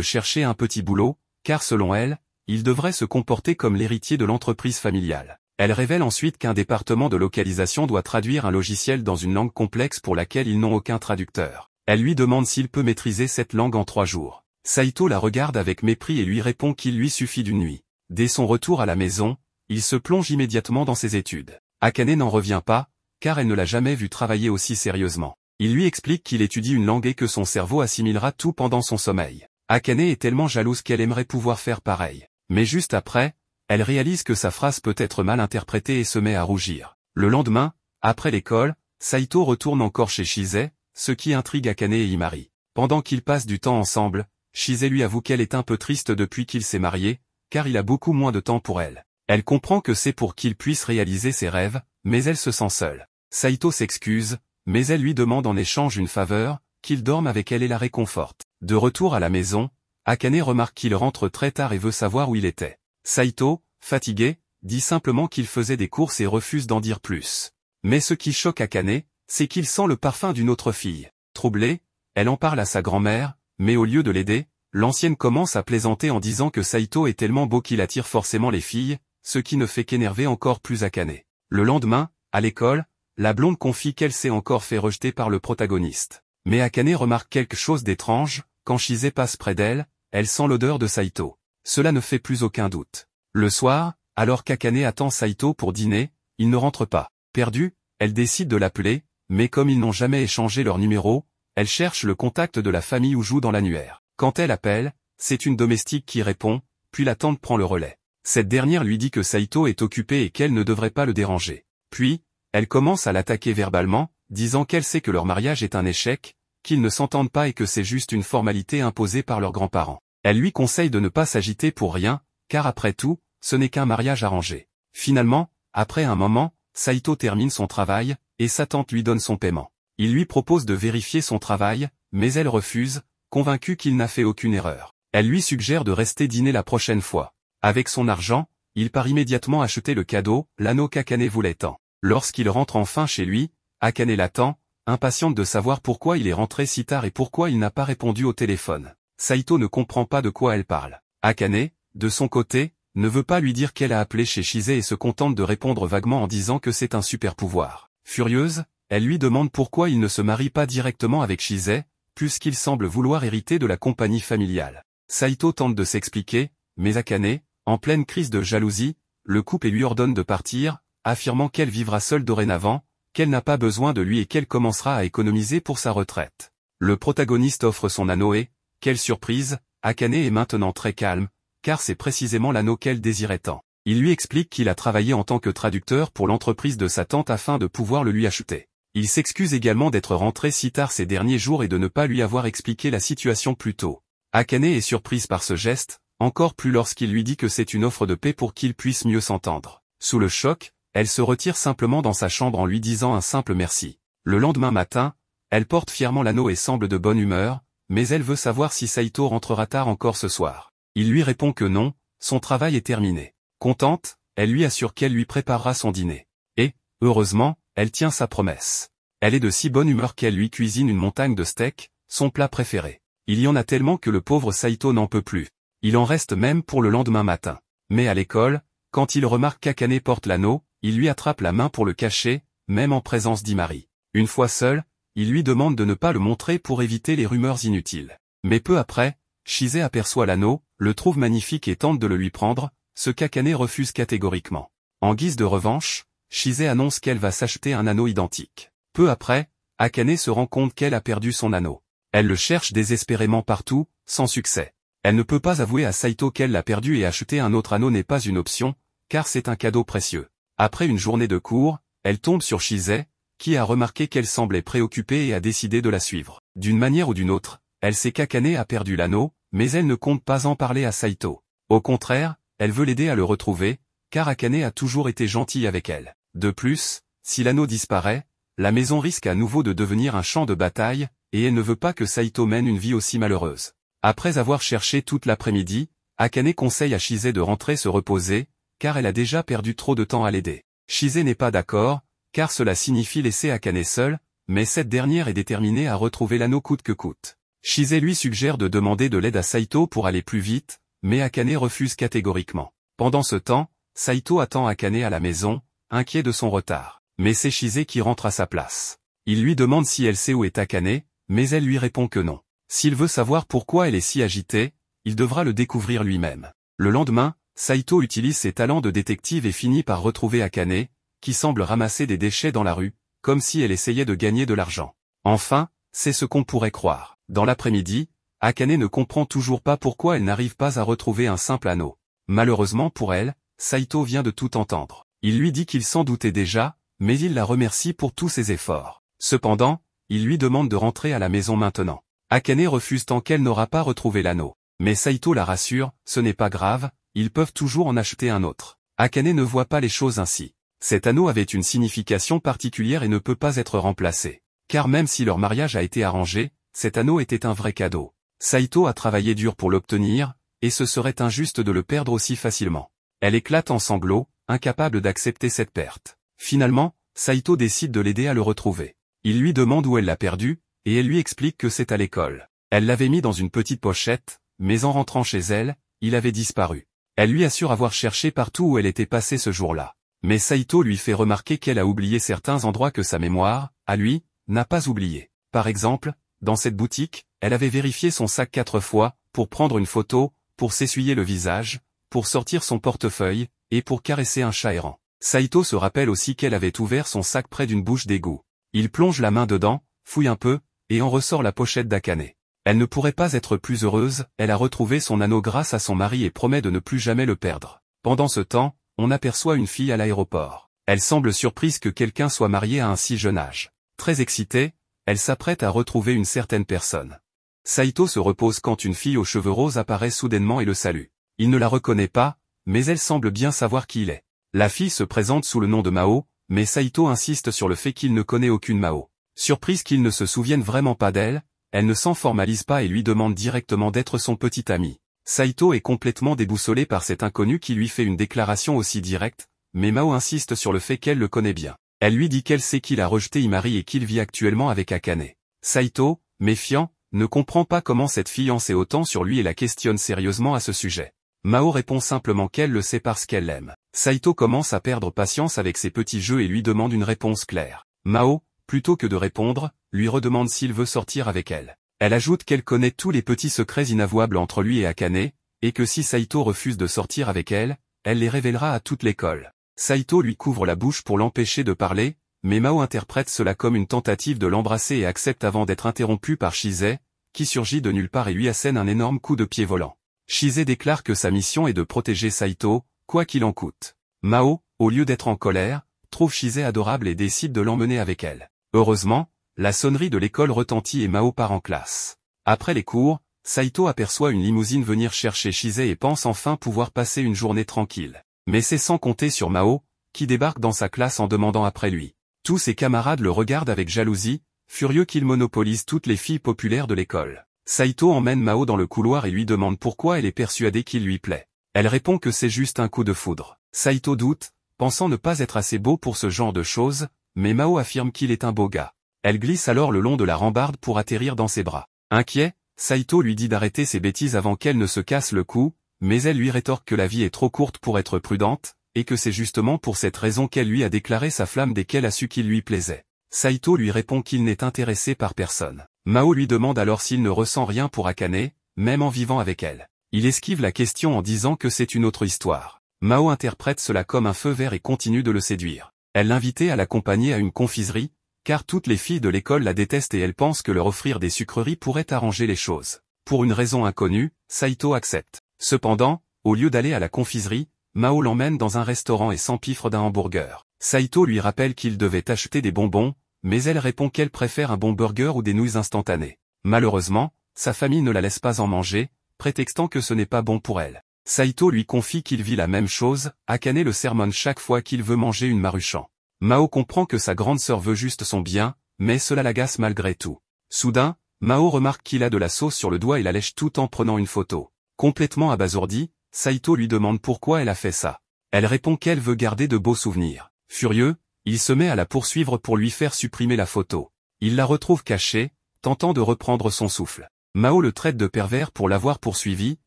S1: chercher un petit boulot, car selon elle, il devrait se comporter comme l'héritier de l'entreprise familiale. Elle révèle ensuite qu'un département de localisation doit traduire un logiciel dans une langue complexe pour laquelle ils n'ont aucun traducteur. Elle lui demande s'il peut maîtriser cette langue en 3 jours. Saito la regarde avec mépris et lui répond qu'il lui suffit d'une nuit. Dès son retour à la maison, il se plonge immédiatement dans ses études. Akane n'en revient pas, car elle ne l'a jamais vu travailler aussi sérieusement. Il lui explique qu'il étudie une langue et que son cerveau assimilera tout pendant son sommeil. Akane est tellement jalouse qu'elle aimerait pouvoir faire pareil. Mais juste après, elle réalise que sa phrase peut être mal interprétée et se met à rougir. Le lendemain, après l'école, Saito retourne encore chez Shise, ce qui intrigue Akane et Himari. Pendant qu'ils passent du temps ensemble, Shise lui avoue qu'elle est un peu triste depuis qu'il s'est marié, car il a beaucoup moins de temps pour elle. Elle comprend que c'est pour qu'il puisse réaliser ses rêves, mais elle se sent seule. Saito s'excuse, mais elle lui demande en échange une faveur, qu'il dorme avec elle et la réconforte. De retour à la maison, Akane remarque qu'il rentre très tard et veut savoir où il était. Saito, fatigué, dit simplement qu'il faisait des courses et refuse d'en dire plus. Mais ce qui choque Akane, c'est qu'il sent le parfum d'une autre fille. Troublée, elle en parle à sa grand-mère, mais au lieu de l'aider, l'ancienne commence à plaisanter en disant que Saito est tellement beau qu'il attire forcément les filles, ce qui ne fait qu'énerver encore plus Akane. Le lendemain, à l'école, la blonde confie qu'elle s'est encore fait rejeter par le protagoniste. Mais Akane remarque quelque chose d'étrange, quand Shise passe près d'elle, elle sent l'odeur de Saito. Cela ne fait plus aucun doute. Le soir, alors qu'Akane attend Saito pour dîner, il ne rentre pas. Perdue, elle décide de l'appeler, mais comme ils n'ont jamais échangé leur numéro, elle cherche le contact de la famille où joue dans l'annuaire. Quand elle appelle, c'est une domestique qui répond, puis la tante prend le relais. Cette dernière lui dit que Saito est occupé et qu'elle ne devrait pas le déranger. Puis, elle commence à l'attaquer verbalement, disant qu'elle sait que leur mariage est un échec, qu'ils ne s'entendent pas et que c'est juste une formalité imposée par leurs grands-parents. Elle lui conseille de ne pas s'agiter pour rien, car après tout, ce n'est qu'un mariage arrangé. Finalement, après un moment, Saito termine son travail, et sa tante lui donne son paiement. Il lui propose de vérifier son travail, mais elle refuse, convaincue qu'il n'a fait aucune erreur. Elle lui suggère de rester dîner la prochaine fois. Avec son argent, il part immédiatement acheter le cadeau, l'anneau qu'Akane voulait tant. Lorsqu'il rentre enfin chez lui, Akane l'attend, impatiente de savoir pourquoi il est rentré si tard et pourquoi il n'a pas répondu au téléphone. Saito ne comprend pas de quoi elle parle. Akane, de son côté, ne veut pas lui dire qu'elle a appelé chez Shise et se contente de répondre vaguement en disant que c'est un super pouvoir. Furieuse, elle lui demande pourquoi il ne se marie pas directement avec Shise, puisqu'il semble vouloir hériter de la compagnie familiale. Saito tente de s'expliquer, mais Akane, en pleine crise de jalousie, le coupe et lui ordonne de partir, affirmant qu'elle vivra seule dorénavant, qu'elle n'a pas besoin de lui et qu'elle commencera à économiser pour sa retraite. Le protagoniste offre son anneau et, quelle surprise, Akane est maintenant très calme, car c'est précisément l'anneau qu'elle désirait tant. Il lui explique qu'il a travaillé en tant que traducteur pour l'entreprise de sa tante afin de pouvoir le lui acheter. Il s'excuse également d'être rentré si tard ces derniers jours et de ne pas lui avoir expliqué la situation plus tôt. Akane est surprise par ce geste, encore plus lorsqu'il lui dit que c'est une offre de paix pour qu'ils puissent mieux s'entendre. Sous le choc, elle se retire simplement dans sa chambre en lui disant un simple merci. Le lendemain matin, elle porte fièrement l'anneau et semble de bonne humeur, mais elle veut savoir si Saito rentrera tard encore ce soir. Il lui répond que non, son travail est terminé. Contente, elle lui assure qu'elle lui préparera son dîner. Et, heureusement, elle tient sa promesse. Elle est de si bonne humeur qu'elle lui cuisine une montagne de steak, son plat préféré. Il y en a tellement que le pauvre Saito n'en peut plus. Il en reste même pour le lendemain matin. Mais à l'école, quand il remarque qu'Akane porte l'anneau, il lui attrape la main pour le cacher, même en présence d'Himari. Une fois seul, il lui demande de ne pas le montrer pour éviter les rumeurs inutiles. Mais peu après, Shise aperçoit l'anneau, le trouve magnifique et tente de le lui prendre, ce qu'Akane refuse catégoriquement. En guise de revanche, Shise annonce qu'elle va s'acheter un anneau identique. Peu après, Akane se rend compte qu'elle a perdu son anneau. Elle le cherche désespérément partout, sans succès. Elle ne peut pas avouer à Saito qu'elle l'a perdu et acheter un autre anneau n'est pas une option, car c'est un cadeau précieux. Après une journée de cours, elle tombe sur Shise, qui a remarqué qu'elle semblait préoccupée et a décidé de la suivre. D'une manière ou d'une autre, elle sait qu'Akane a perdu l'anneau, mais elle ne compte pas en parler à Saito. Au contraire, elle veut l'aider à le retrouver, car Akane a toujours été gentil avec elle. De plus, si l'anneau disparaît, la maison risque à nouveau de devenir un champ de bataille, et elle ne veut pas que Saito mène une vie aussi malheureuse. Après avoir cherché toute l'après-midi, Akane conseille à Shise de rentrer se reposer, car elle a déjà perdu trop de temps à l'aider. Shise n'est pas d'accord, car cela signifie laisser Akane seule, mais cette dernière est déterminée à retrouver l'anneau coûte que coûte. Shise lui suggère de demander de l'aide à Saito pour aller plus vite, mais Akane refuse catégoriquement. Pendant ce temps, Saito attend Akane à la maison, inquiet de son retard. Mais c'est Shise qui rentre à sa place. Il lui demande si elle sait où est Akane, mais elle lui répond que non. S'il veut savoir pourquoi elle est si agitée, il devra le découvrir lui-même. Le lendemain, Saito utilise ses talents de détective et finit par retrouver Akane, qui semble ramasser des déchets dans la rue, comme si elle essayait de gagner de l'argent. Enfin, c'est ce qu'on pourrait croire. Dans l'après-midi, Akane ne comprend toujours pas pourquoi elle n'arrive pas à retrouver un simple anneau. Malheureusement pour elle, Saito vient de tout entendre. Il lui dit qu'il s'en doutait déjà, mais il la remercie pour tous ses efforts. Cependant, il lui demande de rentrer à la maison maintenant. Akane refuse tant qu'elle n'aura pas retrouvé l'anneau. Mais Saito la rassure, ce n'est pas grave, ils peuvent toujours en acheter un autre. Akane ne voit pas les choses ainsi. Cet anneau avait une signification particulière et ne peut pas être remplacé. Car même si leur mariage a été arrangé, cet anneau était un vrai cadeau. Saito a travaillé dur pour l'obtenir, et ce serait injuste de le perdre aussi facilement. Elle éclate en sanglots, incapable d'accepter cette perte. Finalement, Saito décide de l'aider à le retrouver. Il lui demande où elle l'a perdu, et elle lui explique que c'est à l'école. Elle l'avait mis dans une petite pochette, mais en rentrant chez elle, il avait disparu. Elle lui assure avoir cherché partout où elle était passée ce jour-là. Mais Saito lui fait remarquer qu'elle a oublié certains endroits que sa mémoire, à lui, n'a pas oubliés. Par exemple, dans cette boutique, elle avait vérifié son sac 4 fois, pour prendre une photo, pour s'essuyer le visage, pour sortir son portefeuille, et pour caresser un chat errant. Saito se rappelle aussi qu'elle avait ouvert son sac près d'une bouche d'égout. Il plonge la main dedans, fouille un peu, et en ressort la pochette d'Akane. Elle ne pourrait pas être plus heureuse, elle a retrouvé son anneau grâce à son mari et promet de ne plus jamais le perdre. Pendant ce temps, on aperçoit une fille à l'aéroport. Elle semble surprise que quelqu'un soit marié à un si jeune âge. Très excitée, elle s'apprête à retrouver une certaine personne. Saito se repose quand une fille aux cheveux roses apparaît soudainement et le salue. Il ne la reconnaît pas, mais elle semble bien savoir qui il est. La fille se présente sous le nom de Mao, mais Saito insiste sur le fait qu'il ne connaît aucune Mao. Surprise qu'il ne se souvienne vraiment pas d'elle, elle ne s'en formalise pas et lui demande directement d'être son petit ami. Saito est complètement déboussolé par cet inconnu qui lui fait une déclaration aussi directe, mais Mao insiste sur le fait qu'elle le connaît bien. Elle lui dit qu'elle sait qu'il a rejeté Imari et qu'il vit actuellement avec Akane. Saito, méfiant, ne comprend pas comment cette fille en sait autant sur lui et la questionne sérieusement à ce sujet. Mao répond simplement qu'elle le sait parce qu'elle l'aime. Saito commence à perdre patience avec ses petits jeux et lui demande une réponse claire. Mao, plutôt que de répondre, lui redemande s'il veut sortir avec elle. Elle ajoute qu'elle connaît tous les petits secrets inavouables entre lui et Akane, et que si Saito refuse de sortir avec elle, elle les révélera à toute l'école. Saito lui couvre la bouche pour l'empêcher de parler, mais Mao interprète cela comme une tentative de l'embrasser et accepte avant d'être interrompu par Shise, qui surgit de nulle part et lui assène un énorme coup de pied volant. Shise déclare que sa mission est de protéger Saito, quoi qu'il en coûte. Mao, au lieu d'être en colère, trouve Shise adorable et décide de l'emmener avec elle. Heureusement, la sonnerie de l'école retentit et Mao part en classe. Après les cours, Saito aperçoit une limousine venir chercher Shise et pense enfin pouvoir passer une journée tranquille. Mais c'est sans compter sur Mao, qui débarque dans sa classe en demandant après lui. Tous ses camarades le regardent avec jalousie, furieux qu'il monopolise toutes les filles populaires de l'école. Saito emmène Mao dans le couloir et lui demande pourquoi elle est persuadée qu'il lui plaît. Elle répond que c'est juste un coup de foudre. Saito doute, pensant ne pas être assez beau pour ce genre de choses, mais Mao affirme qu'il est un beau gars. Elle glisse alors le long de la rambarde pour atterrir dans ses bras. Inquiet, Saito lui dit d'arrêter ses bêtises avant qu'elle ne se casse le cou, mais elle lui rétorque que la vie est trop courte pour être prudente, et que c'est justement pour cette raison qu'elle lui a déclaré sa flamme dès qu'elle a su qu'il lui plaisait. Saito lui répond qu'il n'est intéressé par personne. Mao lui demande alors s'il ne ressent rien pour Akane, même en vivant avec elle. Il esquive la question en disant que c'est une autre histoire. Mao interprète cela comme un feu vert et continue de le séduire. Elle l'invitait à l'accompagner à une confiserie, car toutes les filles de l'école la détestent et elle pense que leur offrir des sucreries pourrait arranger les choses. Pour une raison inconnue, Saito accepte. Cependant, au lieu d'aller à la confiserie, Mao l'emmène dans un restaurant et s'empiffre d'un hamburger. Saito lui rappelle qu'il devait acheter des bonbons, mais elle répond qu'elle préfère un bon burger ou des nouilles instantanées. Malheureusement, sa famille ne la laisse pas en manger, prétextant que ce n'est pas bon pour elle. Saito lui confie qu'il vit la même chose, Akane le sermonne chaque fois qu'il veut manger une Maruchan. Mao comprend que sa grande sœur veut juste son bien, mais cela l'agace malgré tout. Soudain, Mao remarque qu'il a de la sauce sur le doigt et la lèche tout en prenant une photo. Complètement abasourdi, Saito lui demande pourquoi elle a fait ça. Elle répond qu'elle veut garder de beaux souvenirs. Furieux, il se met à la poursuivre pour lui faire supprimer la photo. Il la retrouve cachée, tentant de reprendre son souffle. Mao le traite de pervers pour l'avoir poursuivi,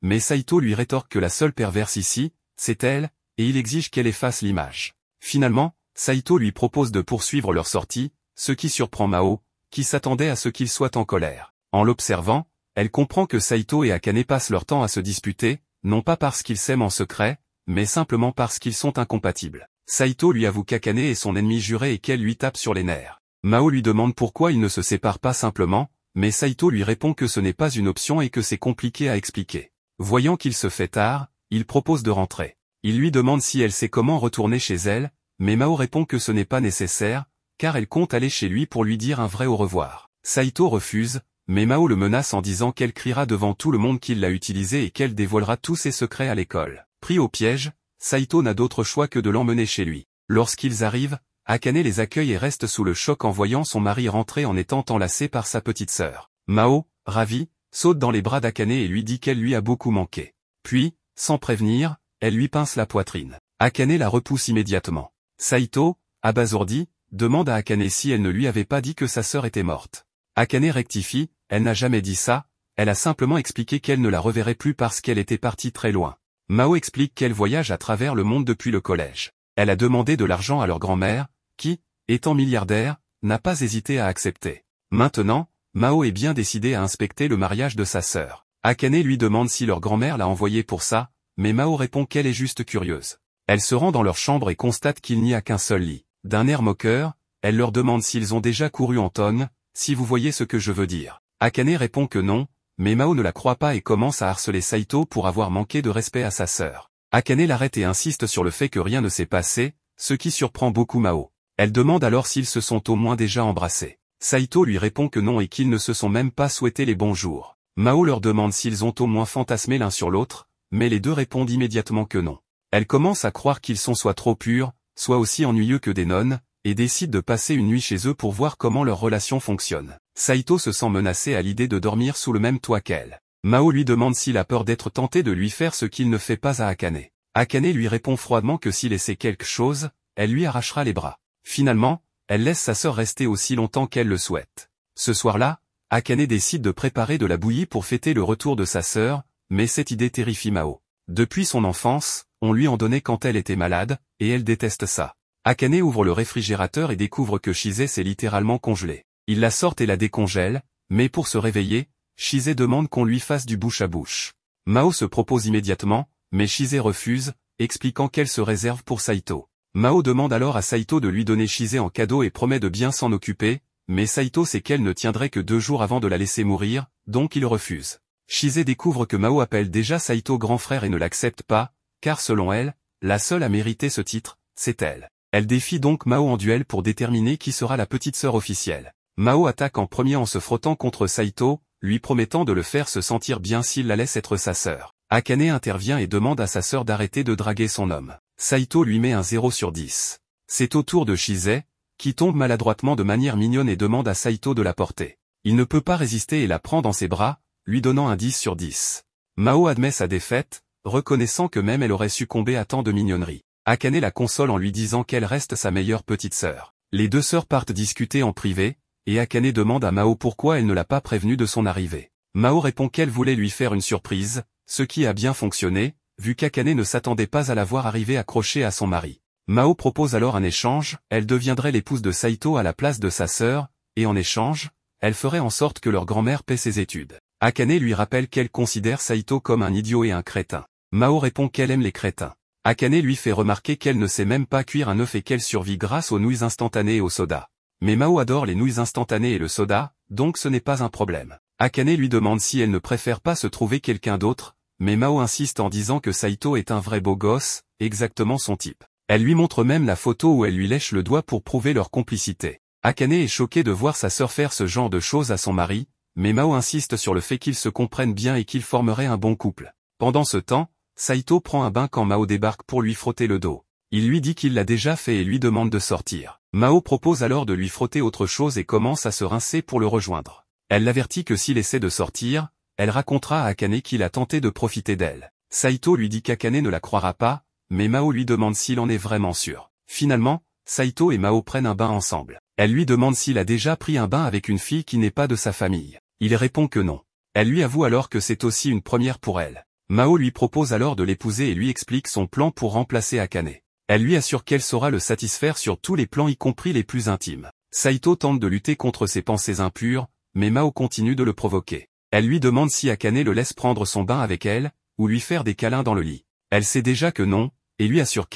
S1: mais Saito lui rétorque que la seule perverse ici, c'est elle, et il exige qu'elle efface l'image. Finalement, Saito lui propose de poursuivre leur sortie, ce qui surprend Mao, qui s'attendait à ce qu'il soit en colère. En l'observant, elle comprend que Saito et Akane passent leur temps à se disputer, non pas parce qu'ils s'aiment en secret, mais simplement parce qu'ils sont incompatibles. Saito lui avoue qu'Akane est son ennemi juré et qu'elle lui tape sur les nerfs. Mao lui demande pourquoi ils ne se séparent pas simplement, mais Saito lui répond que ce n'est pas une option et que c'est compliqué à expliquer. Voyant qu'il se fait tard, il propose de rentrer. Il lui demande si elle sait comment retourner chez elle, mais Mao répond que ce n'est pas nécessaire, car elle compte aller chez lui pour lui dire un vrai au revoir. Saito refuse, mais Mao le menace en disant qu'elle criera devant tout le monde qu'il l'a utilisé et qu'elle dévoilera tous ses secrets à l'école. Pris au piège, Saito n'a d'autre choix que de l'emmener chez lui. Lorsqu'ils arrivent, Akane les accueille et reste sous le choc en voyant son mari rentrer en étant enlacé par sa petite sœur. Mao, ravi, saute dans les bras d'Akane et lui dit qu'elle lui a beaucoup manqué. Puis, sans prévenir, elle lui pince la poitrine. Akane la repousse immédiatement. Saito, abasourdi, demande à Akane si elle ne lui avait pas dit que sa sœur était morte. Akane rectifie, elle n'a jamais dit ça, elle a simplement expliqué qu'elle ne la reverrait plus parce qu'elle était partie très loin. Mao explique qu'elle voyage à travers le monde depuis le collège. Elle a demandé de l'argent à leur grand-mère, qui, étant milliardaire, n'a pas hésité à accepter. Maintenant, Mao est bien décidé à inspecter le mariage de sa sœur. Akane lui demande si leur grand-mère l'a envoyé pour ça, mais Mao répond qu'elle est juste curieuse. Elle se rend dans leur chambre et constate qu'il n'y a qu'un seul lit. D'un air moqueur, elle leur demande s'ils ont déjà couru en tonnes, si vous voyez ce que je veux dire. Akane répond que non, mais Mao ne la croit pas et commence à harceler Saito pour avoir manqué de respect à sa sœur. Akane l'arrête et insiste sur le fait que rien ne s'est passé, ce qui surprend beaucoup Mao. Elle demande alors s'ils se sont au moins déjà embrassés. Saito lui répond que non et qu'ils ne se sont même pas souhaité les bons jours. Mao leur demande s'ils ont au moins fantasmé l'un sur l'autre, mais les deux répondent immédiatement que non. Elle commence à croire qu'ils sont soit trop purs, soit aussi ennuyeux que des nonnes, et décide de passer une nuit chez eux pour voir comment leur relation fonctionne. Saito se sent menacé à l'idée de dormir sous le même toit qu'elle. Mao lui demande s'il a peur d'être tenté de lui faire ce qu'il ne fait pas à Akane. Akane lui répond froidement que s'il essaie quelque chose, elle lui arrachera les bras. Finalement, elle laisse sa sœur rester aussi longtemps qu'elle le souhaite. Ce soir-là, Akane décide de préparer de la bouillie pour fêter le retour de sa sœur, mais cette idée terrifie Mao. Depuis son enfance, on lui en donnait quand elle était malade, et elle déteste ça. Akane ouvre le réfrigérateur et découvre que Shise s'est littéralement congelée. Il la sort et la décongèle, mais pour se réveiller, Shise demande qu'on lui fasse du bouche à bouche. Mao se propose immédiatement, mais Shise refuse, expliquant qu'elle se réserve pour Saito. Mao demande alors à Saito de lui donner Shise en cadeau et promet de bien s'en occuper, mais Saito sait qu'elle ne tiendrait que 2 jours avant de la laisser mourir, donc il refuse. Shise découvre que Mao appelle déjà Saito grand frère et ne l'accepte pas, car selon elle, la seule à mériter ce titre, c'est elle. Elle défie donc Mao en duel pour déterminer qui sera la petite sœur officielle. Mao attaque en premier en se frottant contre Saito, lui promettant de le faire se sentir bien s'il la laisse être sa sœur. Akane intervient et demande à sa sœur d'arrêter de draguer son homme. Saito lui met un 0 sur 10. C'est au tour de Shise, qui tombe maladroitement de manière mignonne et demande à Saito de la porter. Il ne peut pas résister et la prend dans ses bras, lui donnant un 10 sur 10. Mao admet sa défaite, reconnaissant que même elle aurait succombé à tant de mignonnerie. Akane la console en lui disant qu'elle reste sa meilleure petite sœur. Les deux sœurs partent discuter en privé, et Akane demande à Mao pourquoi elle ne l'a pas prévenue de son arrivée. Mao répond qu'elle voulait lui faire une surprise, ce qui a bien fonctionné, vu qu'Akane ne s'attendait pas à la voir arriver accrochée à son mari. Mao propose alors un échange, elle deviendrait l'épouse de Saito à la place de sa sœur, et en échange, elle ferait en sorte que leur grand-mère paie ses études. Akane lui rappelle qu'elle considère Saito comme un idiot et un crétin. Mao répond qu'elle aime les crétins. Akane lui fait remarquer qu'elle ne sait même pas cuire un œuf et qu'elle survit grâce aux nouilles instantanées et au soda. Mais Mao adore les nouilles instantanées et le soda, donc ce n'est pas un problème. Akane lui demande si elle ne préfère pas se trouver quelqu'un d'autre, mais Mao insiste en disant que Saito est un vrai beau gosse, exactement son type. Elle lui montre même la photo où elle lui lèche le doigt pour prouver leur complicité. Akane est choqué de voir sa sœur faire ce genre de choses à son mari, mais Mao insiste sur le fait qu'ils se comprennent bien et qu'ils formeraient un bon couple. Pendant ce temps, Saito prend un bain quand Mao débarque pour lui frotter le dos. Il lui dit qu'il l'a déjà fait et lui demande de sortir. Mao propose alors de lui frotter autre chose et commence à se rincer pour le rejoindre. Elle l'avertit que s'il essaie de sortir, elle racontera à Akane qu'il a tenté de profiter d'elle. Saito lui dit qu'Akane ne la croira pas, mais Mao lui demande s'il en est vraiment sûr. Finalement, Saito et Mao prennent un bain ensemble. Elle lui demande s'il a déjà pris un bain avec une fille qui n'est pas de sa famille. Il répond que non. Elle lui avoue alors que c'est aussi une première pour elle. Mao lui propose alors de l'épouser et lui explique son plan pour remplacer Akane. Elle lui assure qu'elle saura le satisfaire sur tous les plans y compris les plus intimes. Saito tente de lutter contre ses pensées impures, mais Mao continue de le provoquer. Elle lui demande si Akane le laisse prendre son bain avec elle, ou lui faire des câlins dans le lit. Elle sait déjà que non, et lui assure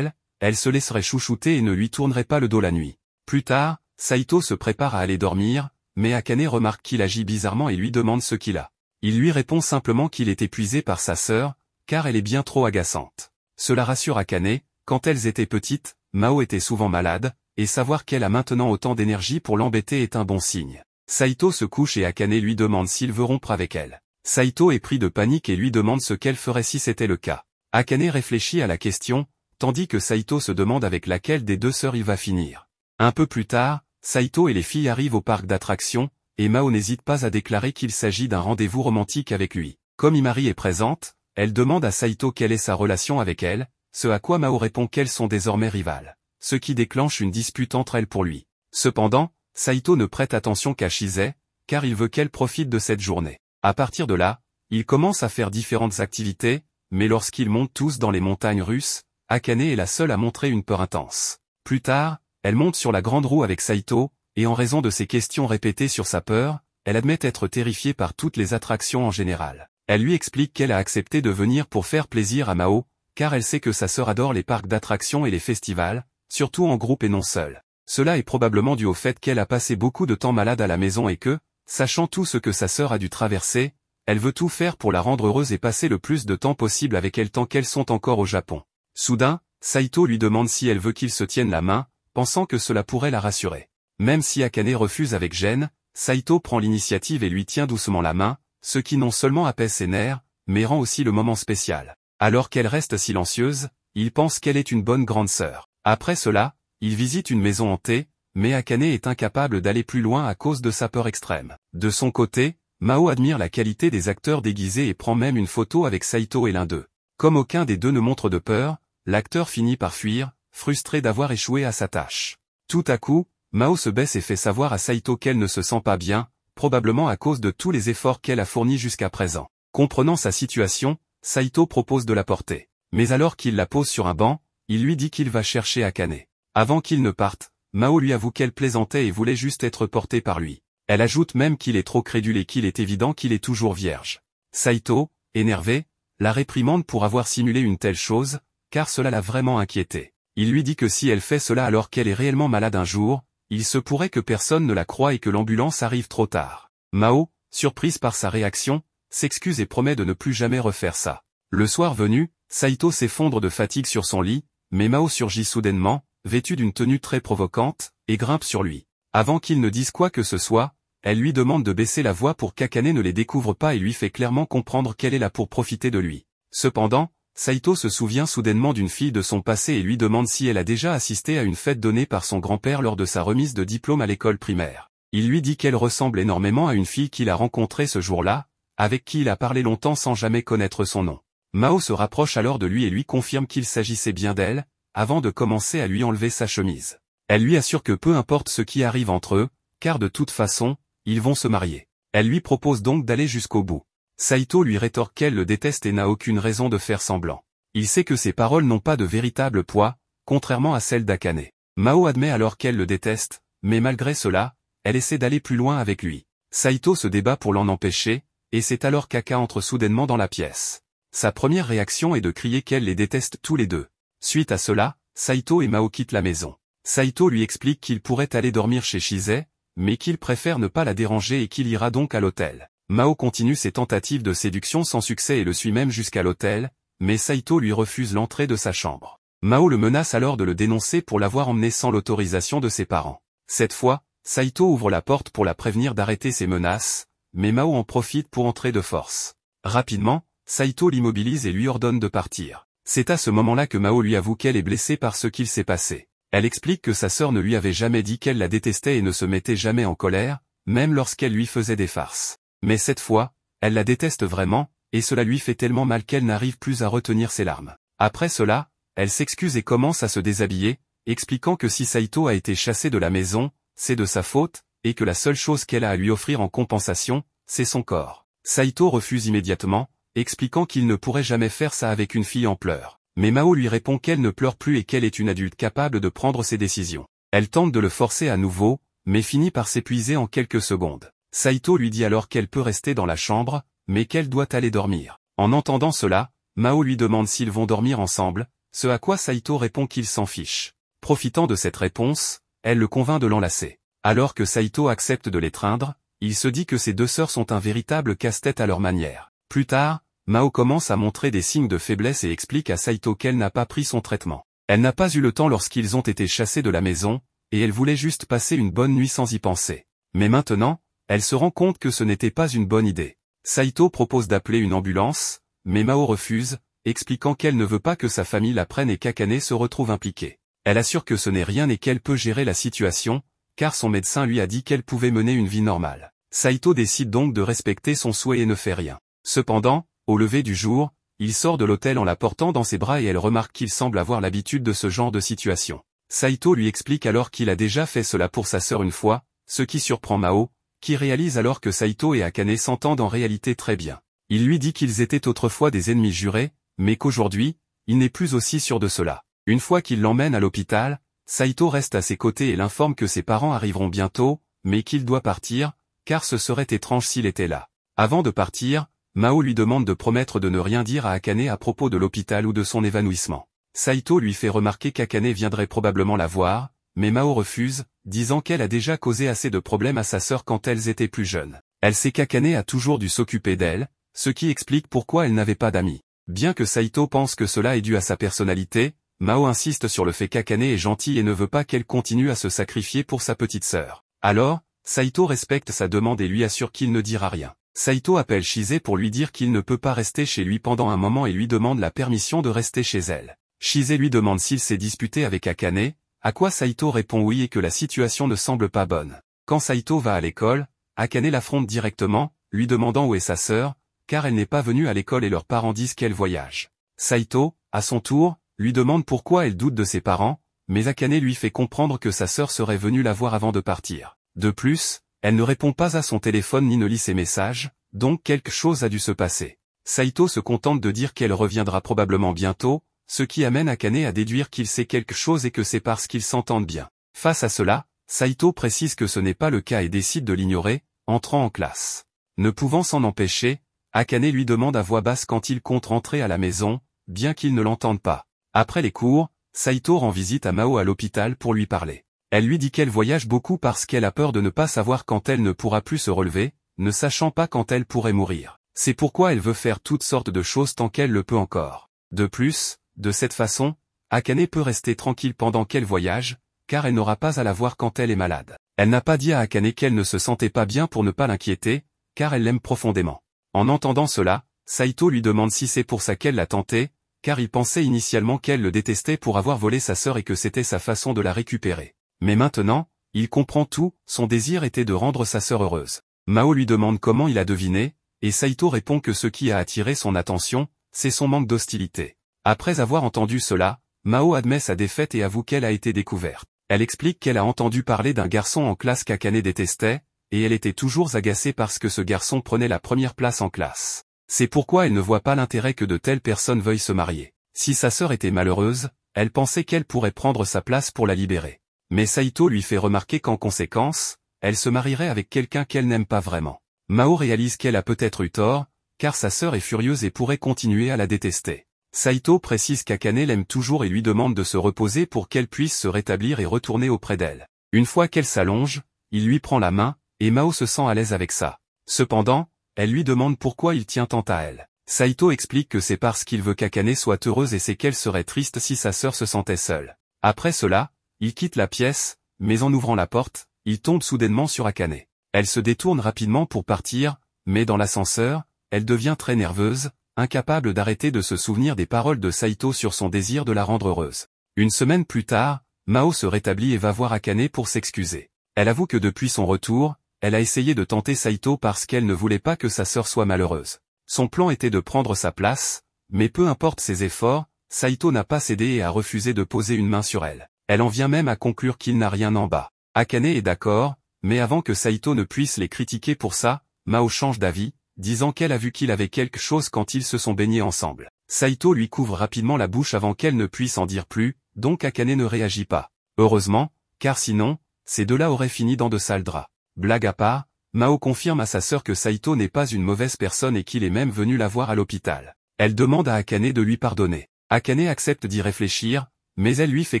S1: elle se laisserait chouchouter et ne lui tournerait pas le dos la nuit. Plus tard, Saito se prépare à aller dormir, mais Akane remarque qu'il agit bizarrement et lui demande ce qu'il a. Il lui répond simplement qu'il est épuisé par sa sœur, car elle est bien trop agaçante. Cela rassure Akane, quand elles étaient petites, Mao était souvent malade, et savoir qu'elle a maintenant autant d'énergie pour l'embêter est un bon signe. Saito se couche et Akane lui demande s'il veut rompre avec elle. Saito est pris de panique et lui demande ce qu'elle ferait si c'était le cas. Akane réfléchit à la question, tandis que Saito se demande avec laquelle des deux sœurs il va finir. Un peu plus tard, Saito et les filles arrivent au parc d'attractions, et Mao n'hésite pas à déclarer qu'il s'agit d'un rendez-vous romantique avec lui. Comme Imari est présente, elle demande à Saito quelle est sa relation avec elle, ce à quoi Mao répond qu'elles sont désormais rivales, ce qui déclenche une dispute entre elles pour lui. Cependant, Saito ne prête attention qu'à Shizai, car il veut qu'elle profite de cette journée. À partir de là, ils commencent à faire différentes activités, mais lorsqu'ils montent tous dans les montagnes russes, Akane est la seule à montrer une peur intense. Plus tard, elle monte sur la grande roue avec Saito, et en raison de ses questions répétées sur sa peur, elle admet être terrifiée par toutes les attractions en général. Elle lui explique qu'elle a accepté de venir pour faire plaisir à Mao, car elle sait que sa sœur adore les parcs d'attractions et les festivals, surtout en groupe et non seule. Cela est probablement dû au fait qu'elle a passé beaucoup de temps malade à la maison et que, sachant tout ce que sa sœur a dû traverser, elle veut tout faire pour la rendre heureuse et passer le plus de temps possible avec elle tant qu'elles sont encore au Japon. Soudain, Saito lui demande si elle veut qu'ils se tiennent la main, pensant que cela pourrait la rassurer. Même si Akane refuse avec gêne, Saito prend l'initiative et lui tient doucement la main, ce qui non seulement apaise ses nerfs, mais rend aussi le moment spécial. Alors qu'elle reste silencieuse, il pense qu'elle est une bonne grande sœur. Après cela, il visite une maison hantée, mais Akane est incapable d'aller plus loin à cause de sa peur extrême. De son côté, Mao admire la qualité des acteurs déguisés et prend même une photo avec Saito et l'un d'eux. Comme aucun des deux ne montre de peur, l'acteur finit par fuir, frustré d'avoir échoué à sa tâche. Tout à coup, Mao se baisse et fait savoir à Saito qu'elle ne se sent pas bien, probablement à cause de tous les efforts qu'elle a fournis jusqu'à présent. Comprenant sa situation, Saito propose de la porter. Mais alors qu'il la pose sur un banc, il lui dit qu'il va chercher Akane. Avant qu'il ne parte, Mao lui avoue qu'elle plaisantait et voulait juste être portée par lui. Elle ajoute même qu'il est trop crédule et qu'il est évident qu'il est toujours vierge. Saito, énervé, la réprimande pour avoir simulé une telle chose, car cela l'a vraiment inquiété. Il lui dit que si elle fait cela alors qu'elle est réellement malade un jour, il se pourrait que personne ne la croie et que l'ambulance arrive trop tard. Mao, surprise par sa réaction, s'excuse et promet de ne plus jamais refaire ça. Le soir venu, Saito s'effondre de fatigue sur son lit, mais Mao surgit soudainement, vêtu d'une tenue très provocante, et grimpe sur lui. Avant qu'il ne dise quoi que ce soit, elle lui demande de baisser la voix pour qu'Akane ne les découvre pas et lui fait clairement comprendre qu'elle est là pour profiter de lui. Cependant, Saito se souvient soudainement d'une fille de son passé et lui demande si elle a déjà assisté à une fête donnée par son grand-père lors de sa remise de diplôme à l'école primaire. Il lui dit qu'elle ressemble énormément à une fille qu'il a rencontrée ce jour-là, avec qui il a parlé longtemps sans jamais connaître son nom. Mao se rapproche alors de lui et lui confirme qu'il s'agissait bien d'elle, avant de commencer à lui enlever sa chemise. Elle lui assure que peu importe ce qui arrive entre eux, car de toute façon, ils vont se marier. Elle lui propose donc d'aller jusqu'au bout. Saito lui rétorque qu'elle le déteste et n'a aucune raison de faire semblant. Il sait que ses paroles n'ont pas de véritable poids, contrairement à celles d'Akane. Mao admet alors qu'elle le déteste, mais malgré cela, elle essaie d'aller plus loin avec lui. Saito se débat pour l'en empêcher, et c'est alors qu'Aka entre soudainement dans la pièce. Sa première réaction est de crier qu'elle les déteste tous les deux. Suite à cela, Saito et Mao quittent la maison. Saito lui explique qu'il pourrait aller dormir chez Shizai, mais qu'il préfère ne pas la déranger et qu'il ira donc à l'hôtel. Mao continue ses tentatives de séduction sans succès et le suit même jusqu'à l'hôtel, mais Saito lui refuse l'entrée de sa chambre. Mao le menace alors de le dénoncer pour l'avoir emmené sans l'autorisation de ses parents. Cette fois, Saito ouvre la porte pour la prévenir d'arrêter ses menaces, mais Mao en profite pour entrer de force. Rapidement, Saito l'immobilise et lui ordonne de partir. C'est à ce moment-là que Mao lui avoue qu'elle est blessée par ce qu'il s'est passé. Elle explique que sa sœur ne lui avait jamais dit qu'elle la détestait et ne se mettait jamais en colère, même lorsqu'elle lui faisait des farces. Mais cette fois, elle la déteste vraiment, et cela lui fait tellement mal qu'elle n'arrive plus à retenir ses larmes. Après cela, elle s'excuse et commence à se déshabiller, expliquant que si Saito a été chassé de la maison, c'est de sa faute, et que la seule chose qu'elle a à lui offrir en compensation, c'est son corps. Saito refuse immédiatement, expliquant qu'il ne pourrait jamais faire ça avec une fille en pleurs. Mais Mao lui répond qu'elle ne pleure plus et qu'elle est une adulte capable de prendre ses décisions. Elle tente de le forcer à nouveau, mais finit par s'épuiser en quelques secondes. Saito lui dit alors qu'elle peut rester dans la chambre, mais qu'elle doit aller dormir. En entendant cela, Mao lui demande s'ils vont dormir ensemble, ce à quoi Saito répond qu'il s'en fiche. Profitant de cette réponse, elle le convainc de l'enlacer. Alors que Saito accepte de l'étreindre, il se dit que ses deux sœurs sont un véritable casse-tête à leur manière. Plus tard, Mao commence à montrer des signes de faiblesse et explique à Saito qu'elle n'a pas pris son traitement. Elle n'a pas eu le temps lorsqu'ils ont été chassés de la maison, et elle voulait juste passer une bonne nuit sans y penser. Mais maintenant, elle se rend compte que ce n'était pas une bonne idée. Saito propose d'appeler une ambulance, mais Mao refuse, expliquant qu'elle ne veut pas que sa famille la prenne et qu'Akane se retrouve impliquée. Elle assure que ce n'est rien et qu'elle peut gérer la situation, car son médecin lui a dit qu'elle pouvait mener une vie normale. Saito décide donc de respecter son souhait et ne fait rien. Cependant, au lever du jour, il sort de l'hôtel en la portant dans ses bras et elle remarque qu'il semble avoir l'habitude de ce genre de situation. Saito lui explique alors qu'il a déjà fait cela pour sa sœur une fois, ce qui surprend Mao, qui réalise alors que Saito et Akane s'entendent en réalité très bien. Il lui dit qu'ils étaient autrefois des ennemis jurés, mais qu'aujourd'hui, il n'est plus aussi sûr de cela. Une fois qu'il l'emmène à l'hôpital, Saito reste à ses côtés et l'informe que ses parents arriveront bientôt, mais qu'il doit partir, car ce serait étrange s'il était là. Avant de partir, Mao lui demande de promettre de ne rien dire à Akane à propos de l'hôpital ou de son évanouissement. Saito lui fait remarquer qu'Akane viendrait probablement la voir, mais Mao refuse, disant qu'elle a déjà causé assez de problèmes à sa sœur quand elles étaient plus jeunes. Elle sait qu'Akane a toujours dû s'occuper d'elle, ce qui explique pourquoi elle n'avait pas d'amis. Bien que Saito pense que cela est dû à sa personnalité, Mao insiste sur le fait qu'Akane est gentille et ne veut pas qu'elle continue à se sacrifier pour sa petite sœur. Alors, Saito respecte sa demande et lui assure qu'il ne dira rien. Saito appelle Shise pour lui dire qu'il ne peut pas rester chez lui pendant un moment et lui demande la permission de rester chez elle. Shise lui demande s'il s'est disputé avec Akane, à quoi Saito répond oui et que la situation ne semble pas bonne. Quand Saito va à l'école, Akane l'affronte directement, lui demandant où est sa sœur, car elle n'est pas venue à l'école et leurs parents disent qu'elle voyage. Saito, à son tour, lui demande pourquoi elle doute de ses parents, mais Akane lui fait comprendre que sa sœur serait venue la voir avant de partir. De plus, elle ne répond pas à son téléphone ni ne lit ses messages, donc quelque chose a dû se passer. Saito se contente de dire qu'elle reviendra probablement bientôt, ce qui amène Akane à déduire qu'il sait quelque chose et que c'est parce qu'ils s'entendent bien. Face à cela, Saito précise que ce n'est pas le cas et décide de l'ignorer, entrant en classe. Ne pouvant s'en empêcher, Akane lui demande à voix basse quand il compte rentrer à la maison, bien qu'il ne l'entende pas. Après les cours, Saito rend visite à Mao à l'hôpital pour lui parler. Elle lui dit qu'elle voyage beaucoup parce qu'elle a peur de ne pas savoir quand elle ne pourra plus se relever, ne sachant pas quand elle pourrait mourir. C'est pourquoi elle veut faire toutes sortes de choses tant qu'elle le peut encore. De plus, de cette façon, Akane peut rester tranquille pendant qu'elle voyage, car elle n'aura pas à la voir quand elle est malade. Elle n'a pas dit à Akane qu'elle ne se sentait pas bien pour ne pas l'inquiéter, car elle l'aime profondément. En entendant cela, Saito lui demande si c'est pour ça qu'elle l'a tenté, car il pensait initialement qu'elle le détestait pour avoir volé sa sœur et que c'était sa façon de la récupérer. Mais maintenant, il comprend tout, son désir était de rendre sa sœur heureuse. Mao lui demande comment il a deviné, et Saito répond que ce qui a attiré son attention, c'est son manque d'hostilité. Après avoir entendu cela, Mao admet sa défaite et avoue qu'elle a été découverte. Elle explique qu'elle a entendu parler d'un garçon en classe qu'Akane détestait, et elle était toujours agacée parce que ce garçon prenait la première place en classe. C'est pourquoi elle ne voit pas l'intérêt que de telles personnes veuillent se marier. Si sa sœur était malheureuse, elle pensait qu'elle pourrait prendre sa place pour la libérer. Mais Saito lui fait remarquer qu'en conséquence, elle se marierait avec quelqu'un qu'elle n'aime pas vraiment. Mao réalise qu'elle a peut-être eu tort, car sa sœur est furieuse et pourrait continuer à la détester. Saito précise qu'Akane l'aime toujours et lui demande de se reposer pour qu'elle puisse se rétablir et retourner auprès d'elle. Une fois qu'elle s'allonge, il lui prend la main, et Mao se sent à l'aise avec ça. Cependant, elle lui demande pourquoi il tient tant à elle. Saito explique que c'est parce qu'il veut qu'Akane soit heureuse et c'est qu'elle serait triste si sa sœur se sentait seule. Après cela, il quitte la pièce, mais en ouvrant la porte, il tombe soudainement sur Akane. Elle se détourne rapidement pour partir, mais dans l'ascenseur, elle devient très nerveuse, incapable d'arrêter de se souvenir des paroles de Saito sur son désir de la rendre heureuse. Une semaine plus tard, Mao se rétablit et va voir Akane pour s'excuser. Elle avoue que depuis son retour, elle a essayé de tenter Saito parce qu'elle ne voulait pas que sa sœur soit malheureuse. Son plan était de prendre sa place, mais peu importe ses efforts, Saito n'a pas cédé et a refusé de poser une main sur elle. Elle en vient même à conclure qu'il n'a rien en bas. Akane est d'accord, mais avant que Saito ne puisse les critiquer pour ça, Mao change d'avis, disant qu'elle a vu qu'il avait quelque chose quand ils se sont baignés ensemble. Saito lui couvre rapidement la bouche avant qu'elle ne puisse en dire plus, donc Akane ne réagit pas. Heureusement, car sinon, ces deux-là auraient fini dans de sales draps. Blague à part, Mao confirme à sa sœur que Saito n'est pas une mauvaise personne et qu'il est même venu la voir à l'hôpital. Elle demande à Akane de lui pardonner. Akane accepte d'y réfléchir, mais elle lui fait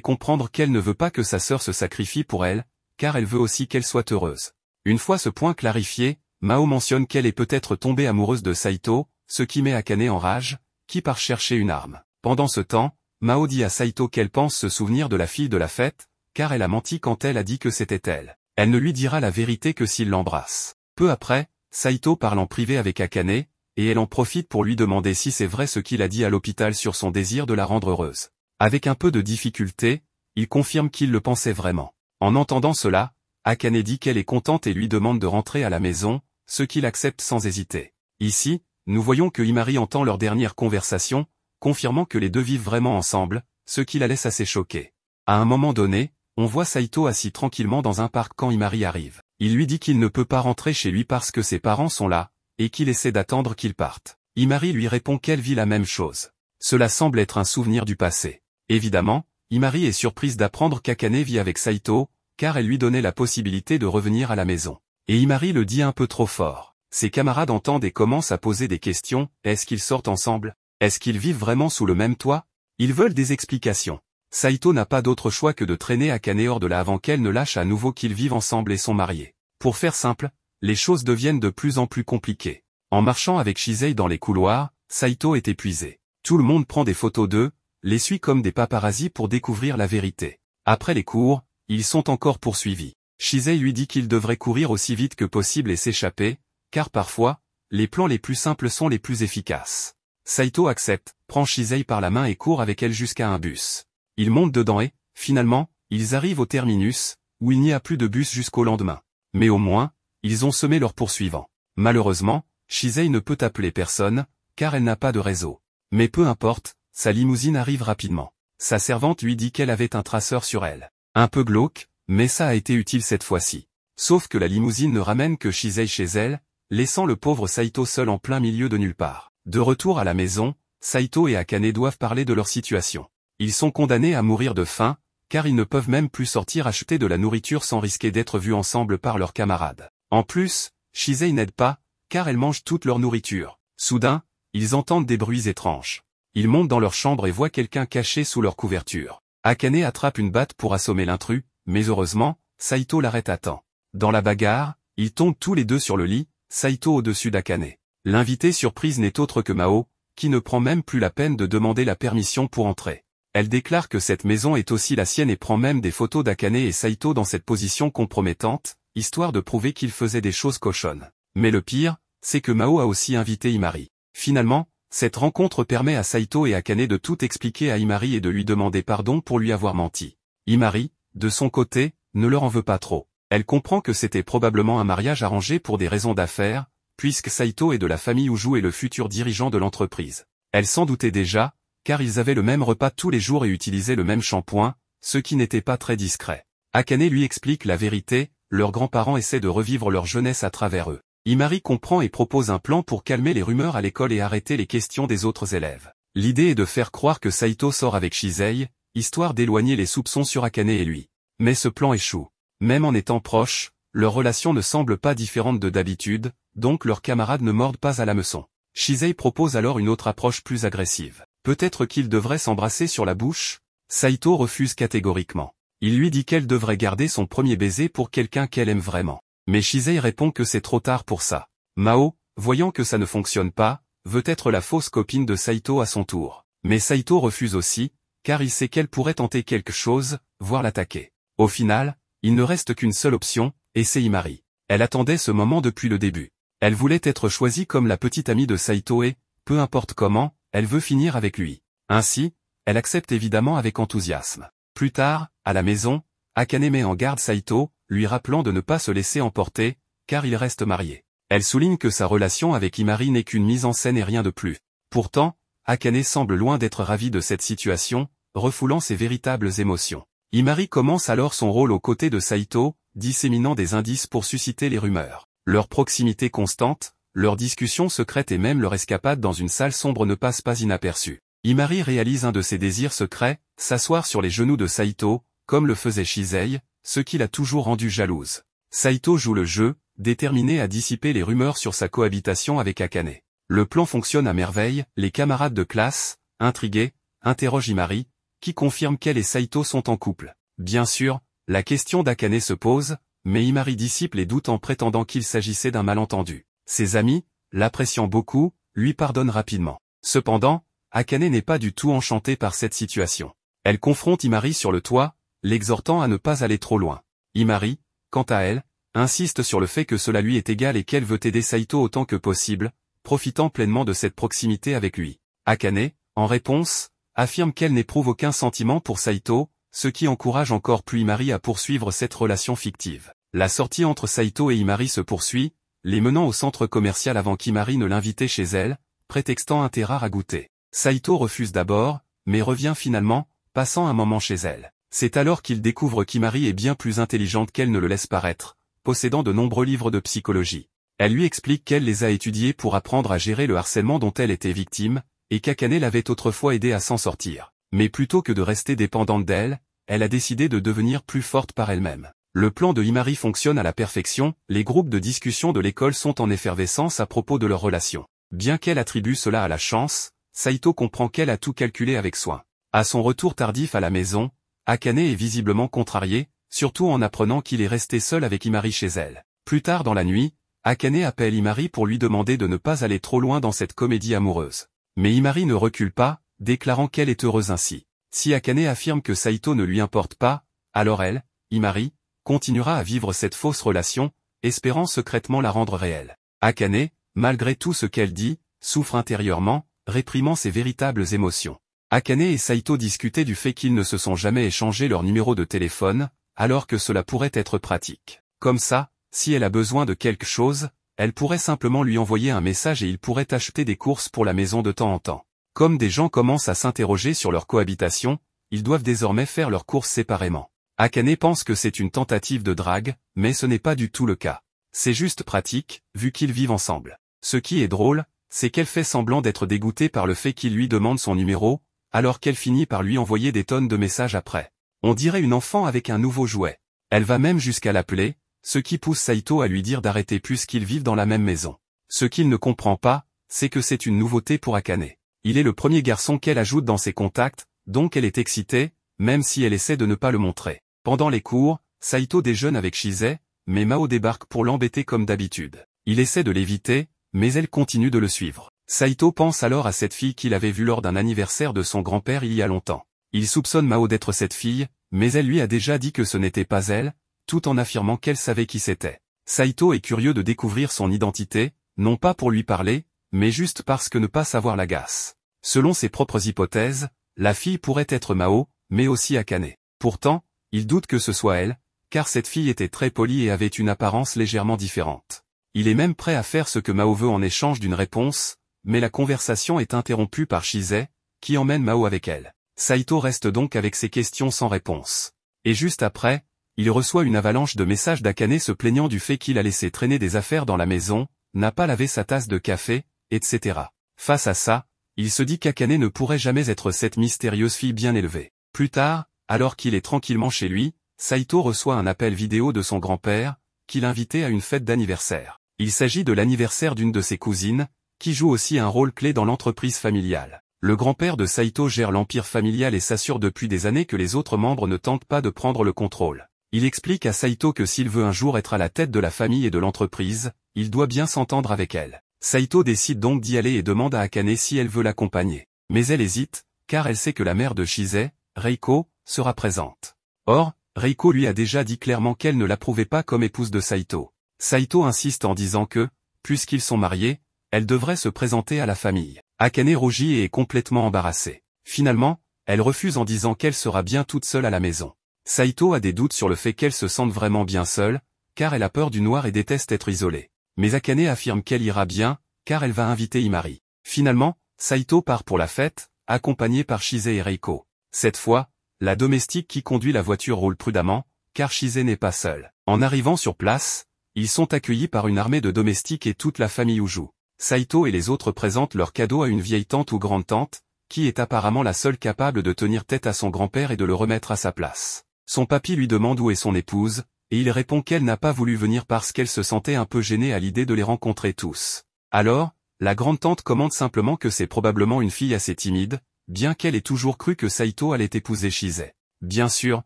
S1: comprendre qu'elle ne veut pas que sa sœur se sacrifie pour elle, car elle veut aussi qu'elle soit heureuse. Une fois ce point clarifié, Mao mentionne qu'elle est peut-être tombée amoureuse de Saito, ce qui met Akane en rage, qui part chercher une arme. Pendant ce temps, Mao dit à Saito qu'elle pense se souvenir de la fille de la fête, car elle a menti quand elle a dit que c'était elle. Elle ne lui dira la vérité que s'il l'embrasse. Peu après, Saito parle en privé avec Akane, et elle en profite pour lui demander si c'est vrai ce qu'il a dit à l'hôpital sur son désir de la rendre heureuse. Avec un peu de difficulté, il confirme qu'il le pensait vraiment. En entendant cela, Akane dit qu'elle est contente et lui demande de rentrer à la maison, ce qu'il accepte sans hésiter. Ici, nous voyons que Himari entend leur dernière conversation, confirmant que les deux vivent vraiment ensemble, ce qui la laisse assez choquée. À un moment donné, on voit Saito assis tranquillement dans un parc quand Himari arrive. Il lui dit qu'il ne peut pas rentrer chez lui parce que ses parents sont là, et qu'il essaie d'attendre qu'ils partent. Himari lui répond qu'elle vit la même chose. Cela semble être un souvenir du passé. Évidemment, Himari est surprise d'apprendre qu'Akane vit avec Saito, car elle lui donnait la possibilité de revenir à la maison. Et Himari le dit un peu trop fort. Ses camarades entendent et commencent à poser des questions. Est-ce qu'ils sortent ensemble? Est-ce qu'ils vivent vraiment sous le même toit? Ils veulent des explications. Saito n'a pas d'autre choix que de traîner Akane hors de là avant qu'elle ne lâche à nouveau qu'ils vivent ensemble et sont mariés. Pour faire simple, les choses deviennent de plus en plus compliquées. En marchant avec Shisei dans les couloirs, Saito est épuisé. Tout le monde prend des photos d'eux, les suit comme des paparazzis pour découvrir la vérité. Après les cours, ils sont encore poursuivis. Shisei lui dit qu'il devrait courir aussi vite que possible et s'échapper, car parfois, les plans les plus simples sont les plus efficaces. Saito accepte, prend Shisei par la main et court avec elle jusqu'à un bus. Ils montent dedans et, finalement, ils arrivent au terminus, où il n'y a plus de bus jusqu'au lendemain. Mais au moins, ils ont semé leurs poursuivants. Malheureusement, Shisei ne peut appeler personne, car elle n'a pas de réseau. Mais peu importe, sa limousine arrive rapidement. Sa servante lui dit qu'elle avait un traceur sur elle. Un peu glauque, mais ça a été utile cette fois-ci. Sauf que la limousine ne ramène que Shisei chez elle, laissant le pauvre Saito seul en plein milieu de nulle part. De retour à la maison, Saito et Akane doivent parler de leur situation. Ils sont condamnés à mourir de faim, car ils ne peuvent même plus sortir acheter de la nourriture sans risquer d'être vus ensemble par leurs camarades. En plus, Shisei n'aide pas, car elle mange toute leur nourriture. Soudain, ils entendent des bruits étranges. Ils montent dans leur chambre et voient quelqu'un caché sous leur couverture. Akane attrape une batte pour assommer l'intrus, mais heureusement, Saito l'arrête à temps. Dans la bagarre, ils tombent tous les deux sur le lit, Saito au-dessus d'Akane. L'invité surprise n'est autre que Mao, qui ne prend même plus la peine de demander la permission pour entrer. Elle déclare que cette maison est aussi la sienne et prend même des photos d'Akane et Saito dans cette position compromettante, histoire de prouver qu'ils faisaient des choses cochonnes. Mais le pire, c'est que Mao a aussi invité Himari. Finalement, cette rencontre permet à Saito et Akane de tout expliquer à Himari et de lui demander pardon pour lui avoir menti. Himari, de son côté, ne leur en veut pas trop. Elle comprend que c'était probablement un mariage arrangé pour des raisons d'affaires, puisque Saito est de la famille Uju et le futur dirigeant de l'entreprise. Elle s'en doutait déjà, car ils avaient le même repas tous les jours et utilisaient le même shampoing, ce qui n'était pas très discret. Akane lui explique la vérité, leurs grands-parents essaient de revivre leur jeunesse à travers eux. Himari comprend et propose un plan pour calmer les rumeurs à l'école et arrêter les questions des autres élèves. L'idée est de faire croire que Saito sort avec Shisei, histoire d'éloigner les soupçons sur Akane et lui. Mais ce plan échoue. Même en étant proches, leur relation ne semble pas différente de d'habitude, donc leurs camarades ne mordent pas à l'hameçon. Shisei propose alors une autre approche plus agressive. Peut-être qu'ils devraient s'embrasser sur la bouche? Saito refuse catégoriquement. Il lui dit qu'elle devrait garder son premier baiser pour quelqu'un qu'elle aime vraiment. Mais Shisei répond que c'est trop tard pour ça. Mao, voyant que ça ne fonctionne pas, veut être la fausse copine de Saito à son tour. Mais Saito refuse aussi, car il sait qu'elle pourrait tenter quelque chose, voire l'attaquer. Au final, Il ne reste qu'une seule option, et c'est Himari. Elle attendait ce moment depuis le début. Elle voulait être choisie comme la petite amie de Saito et, peu importe comment, elle veut finir avec lui. Ainsi, elle accepte évidemment avec enthousiasme. Plus tard, à la maison, Akane met en garde Saito, lui rappelant de ne pas se laisser emporter, car il reste marié. Elle souligne que sa relation avec Himari n'est qu'une mise en scène et rien de plus. Pourtant, Akane semble loin d'être ravi de cette situation, refoulant ses véritables émotions. Himari commence alors son rôle aux côtés de Saito, disséminant des indices pour susciter les rumeurs. Leur proximité constante, leurs discussions secrètes et même leur escapade dans une salle sombre ne passent pas inaperçues. Himari réalise un de ses désirs secrets, s'asseoir sur les genoux de Saito, comme le faisait Shisei, ce qui l'a toujours rendue jalouse. Saito joue le jeu, déterminé à dissiper les rumeurs sur sa cohabitation avec Akane. Le plan fonctionne à merveille, les camarades de classe, intrigués, interrogent Himari, qui confirme qu'elle et Saito sont en couple. Bien sûr, la question d'Akane se pose, mais Himari dissipe les doutes en prétendant qu'il s'agissait d'un malentendu. Ses amis, l'appréciant beaucoup, lui pardonnent rapidement. Cependant, Akane n'est pas du tout enchantée par cette situation. Elle confronte Himari sur le toit, l'exhortant à ne pas aller trop loin. Himari, quant à elle, insiste sur le fait que cela lui est égal et qu'elle veut aider Saito autant que possible, profitant pleinement de cette proximité avec lui. Akane, en réponse, affirme qu'elle n'éprouve aucun sentiment pour Saito, ce qui encourage encore plus Himari à poursuivre cette relation fictive. La sortie entre Saito et Himari se poursuit, les menant au centre commercial avant qu'Himari ne l'invitait chez elle, prétextant un thé rare à goûter. Saito refuse d'abord, mais revient finalement, passant un moment chez elle. C'est alors qu'il découvre qu'Himari est bien plus intelligente qu'elle ne le laisse paraître, possédant de nombreux livres de psychologie. Elle lui explique qu'elle les a étudiés pour apprendre à gérer le harcèlement dont elle était victime, et qu'Akane l'avait autrefois aidé à s'en sortir. Mais plutôt que de rester dépendante d'elle, elle a décidé de devenir plus forte par elle-même. Le plan de Himari fonctionne à la perfection, les groupes de discussion de l'école sont en effervescence à propos de leur relation. Bien qu'elle attribue cela à la chance, Saito comprend qu'elle a tout calculé avec soin. À son retour tardif à la maison, Akane est visiblement contrariée, surtout en apprenant qu'il est resté seul avec Himari chez elle. Plus tard dans la nuit, Akane appelle Himari pour lui demander de ne pas aller trop loin dans cette comédie amoureuse. Mais Himari ne recule pas, déclarant qu'elle est heureuse ainsi. Si Akane affirme que Saito ne lui importe pas, alors elle, Himari, continuera à vivre cette fausse relation, espérant secrètement la rendre réelle. Akane, malgré tout ce qu'elle dit, souffre intérieurement, réprimant ses véritables émotions. Akane et Saito discutaient du fait qu'ils ne se sont jamais échangé leur numéro de téléphone, alors que cela pourrait être pratique. Comme ça, si elle a besoin de quelque chose, elle pourrait simplement lui envoyer un message et il pourrait acheter des courses pour la maison de temps en temps. Comme des gens commencent à s'interroger sur leur cohabitation, ils doivent désormais faire leurs courses séparément. Akane pense que c'est une tentative de drague, mais ce n'est pas du tout le cas. C'est juste pratique, vu qu'ils vivent ensemble. Ce qui est drôle, c'est qu'elle fait semblant d'être dégoûtée par le fait qu'il lui demande son numéro, alors qu'elle finit par lui envoyer des tonnes de messages après. On dirait une enfant avec un nouveau jouet. Elle va même jusqu'à l'appeler, ce qui pousse Saito à lui dire d'arrêter puisqu'ils vivent dans la même maison. Ce qu'il ne comprend pas, c'est que c'est une nouveauté pour Akane. Il est le premier garçon qu'elle ajoute dans ses contacts, donc elle est excitée, même si elle essaie de ne pas le montrer. Pendant les cours, Saito déjeune avec Shisei, mais Mao débarque pour l'embêter comme d'habitude. Il essaie de l'éviter, mais elle continue de le suivre. Saito pense alors à cette fille qu'il avait vue lors d'un anniversaire de son grand-père il y a longtemps. Il soupçonne Mao d'être cette fille, mais elle lui a déjà dit que ce n'était pas elle, tout en affirmant qu'elle savait qui c'était. Saito est curieux de découvrir son identité, non pas pour lui parler, mais juste parce que ne pas savoir l'agace. Selon ses propres hypothèses, la fille pourrait être Mao, mais aussi Akane. Pourtant, il doute que ce soit elle, car cette fille était très polie et avait une apparence légèrement différente. Il est même prêt à faire ce que Mao veut en échange d'une réponse, mais la conversation est interrompue par Shisei, qui emmène Mao avec elle. Saito reste donc avec ses questions sans réponse. Et juste après, il reçoit une avalanche de messages d'Akane se plaignant du fait qu'il a laissé traîner des affaires dans la maison, n'a pas lavé sa tasse de café, etc. Face à ça, il se dit qu'Akane ne pourrait jamais être cette mystérieuse fille bien élevée. Plus tard, alors qu'il est tranquillement chez lui, Saito reçoit un appel vidéo de son grand-père, qui l'invitait à une fête d'anniversaire. Il s'agit de l'anniversaire d'une de ses cousines, qui joue aussi un rôle clé dans l'entreprise familiale. Le grand-père de Saito gère l'empire familial et s'assure depuis des années que les autres membres ne tentent pas de prendre le contrôle. Il explique à Saito que s'il veut un jour être à la tête de la famille et de l'entreprise, il doit bien s'entendre avec elle. Saito décide donc d'y aller et demande à Akane si elle veut l'accompagner. Mais elle hésite, car elle sait que la mère de Shisei, Reiko, sera présente. Or, Reiko lui a déjà dit clairement qu'elle ne l'approuvait pas comme épouse de Saito. Saito insiste en disant que, puisqu'ils sont mariés, elle devrait se présenter à la famille. Akane rougit et est complètement embarrassée. Finalement, elle refuse en disant qu'elle sera bien toute seule à la maison. Saito a des doutes sur le fait qu'elle se sente vraiment bien seule, car elle a peur du noir et déteste être isolée. Mais Akane affirme qu'elle ira bien, car elle va inviter Imari. Finalement, Saito part pour la fête, accompagnée par Shise et Reiko. Cette fois, la domestique qui conduit la voiture roule prudemment, car Shise n'est pas seule. En arrivant sur place, ils sont accueillis par une armée de domestiques et toute la famille Uju. Saito et les autres présentent leurs cadeaux à une vieille tante ou grande-tante, qui est apparemment la seule capable de tenir tête à son grand-père et de le remettre à sa place. Son papy lui demande où est son épouse, et il répond qu'elle n'a pas voulu venir parce qu'elle se sentait un peu gênée à l'idée de les rencontrer tous. Alors, la grande-tante commente simplement que c'est probablement une fille assez timide, bien qu'elle ait toujours cru que Saito allait épouser Shise. Bien sûr,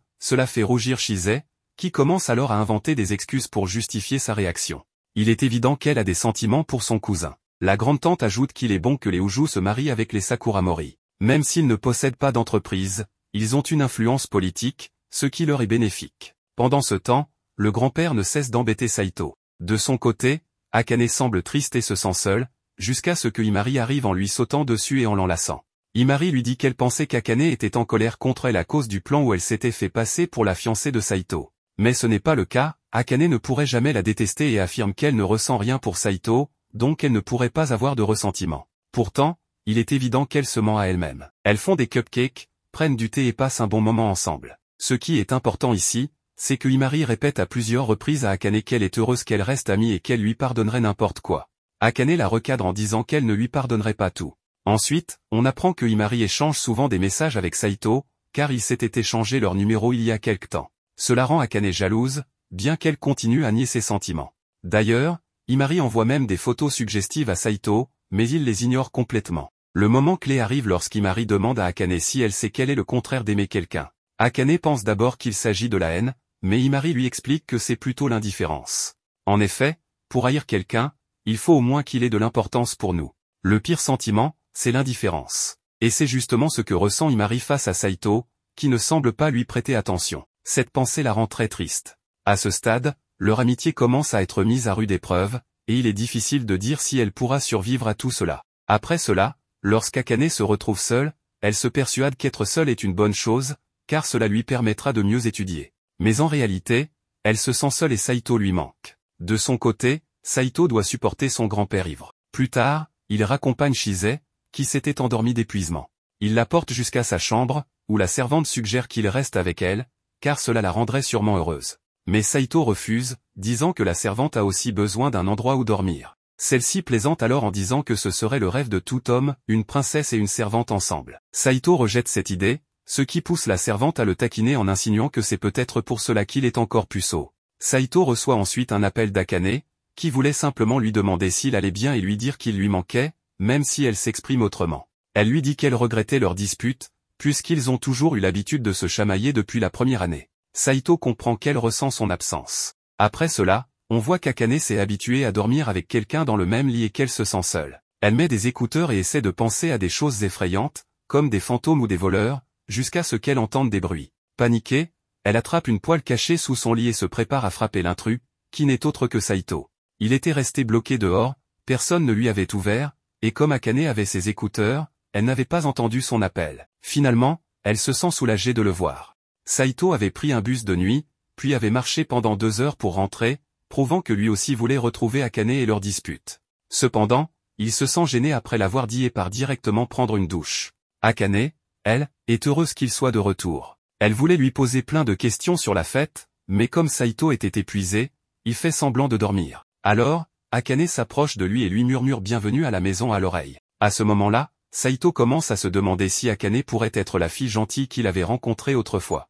S1: cela fait rougir Shise, qui commence alors à inventer des excuses pour justifier sa réaction. Il est évident qu'elle a des sentiments pour son cousin. La grande-tante ajoute qu'il est bon que les Uju se marient avec les Sakuramori. Même s'ils ne possèdent pas d'entreprise, ils ont une influence politique, ce qui leur est bénéfique. Pendant ce temps, le grand-père ne cesse d'embêter Saito. De son côté, Akane semble triste et se sent seule, jusqu'à ce que Imari arrive en lui sautant dessus et en l'enlaçant. Imari lui dit qu'elle pensait qu'Akane était en colère contre elle à cause du plan où elle s'était fait passer pour la fiancée de Saito. Mais ce n'est pas le cas, Akane ne pourrait jamais la détester et affirme qu'elle ne ressent rien pour Saito, donc elle ne pourrait pas avoir de ressentiment. Pourtant, il est évident qu'elle se ment à elle-même. Elles font des cupcakes, prennent du thé et passent un bon moment ensemble. Ce qui est important ici, c'est que Imari répète à plusieurs reprises à Akane qu'elle est heureuse qu'elle reste amie et qu'elle lui pardonnerait n'importe quoi. Akane la recadre en disant qu'elle ne lui pardonnerait pas tout. Ensuite, on apprend que Imari échange souvent des messages avec Saito, car ils s'étaient échangé leur numéro il y a quelque temps. Cela rend Akane jalouse, bien qu'elle continue à nier ses sentiments. D'ailleurs, Imari envoie même des photos suggestives à Saito, mais il les ignore complètement. Le moment clé arrive lorsqu'Imari demande à Akane si elle sait quel est le contraire d'aimer quelqu'un. Akane pense d'abord qu'il s'agit de la haine, mais Imari lui explique que c'est plutôt l'indifférence. En effet, pour haïr quelqu'un, il faut au moins qu'il ait de l'importance pour nous. Le pire sentiment, c'est l'indifférence. Et c'est justement ce que ressent Imari face à Saito, qui ne semble pas lui prêter attention. Cette pensée la rend très triste. À ce stade, leur amitié commence à être mise à rude épreuve, et il est difficile de dire si elle pourra survivre à tout cela. Après cela, lorsqu'Akane se retrouve seule, elle se persuade qu'être seule est une bonne chose, car cela lui permettra de mieux étudier. Mais en réalité, elle se sent seule et Saito lui manque. De son côté, Saito doit supporter son grand-père ivre. Plus tard, il raccompagne Shise, qui s'était endormie d'épuisement. Il la porte jusqu'à sa chambre, où la servante suggère qu'il reste avec elle, car cela la rendrait sûrement heureuse. Mais Saito refuse, disant que la servante a aussi besoin d'un endroit où dormir. Celle-ci plaisante alors en disant que ce serait le rêve de tout homme, une princesse et une servante ensemble. Saito rejette cette idée, ce qui pousse la servante à le taquiner en insinuant que c'est peut-être pour cela qu'il est encore puceau. Saito reçoit ensuite un appel d'Akane, qui voulait simplement lui demander s'il allait bien et lui dire qu'il lui manquait, même si elle s'exprime autrement. Elle lui dit qu'elle regrettait leur dispute, puisqu'ils ont toujours eu l'habitude de se chamailler depuis la première année. Saito comprend qu'elle ressent son absence. Après cela, on voit qu'Akane s'est habituée à dormir avec quelqu'un dans le même lit et qu'elle se sent seule. Elle met des écouteurs et essaie de penser à des choses effrayantes, comme des fantômes ou des voleurs, jusqu'à ce qu'elle entende des bruits. Paniquée, elle attrape une poêle cachée sous son lit et se prépare à frapper l'intrus, qui n'est autre que Saito. Il était resté bloqué dehors, personne ne lui avait ouvert, et comme Akane avait ses écouteurs, elle n'avait pas entendu son appel. Finalement, elle se sent soulagée de le voir. Saito avait pris un bus de nuit, puis avait marché pendant 2 heures pour rentrer, prouvant que lui aussi voulait retrouver Akane et leur dispute. Cependant, il se sent gêné après l'avoir dit et part directement prendre une douche. Akane, elle, est heureuse qu'il soit de retour. Elle voulait lui poser plein de questions sur la fête, mais comme Saito était épuisé, il fait semblant de dormir. Alors, Akane s'approche de lui et lui murmure bienvenue à la maison à l'oreille. À ce moment-là, Saito commence à se demander si Akane pourrait être la fille gentille qu'il avait rencontrée autrefois.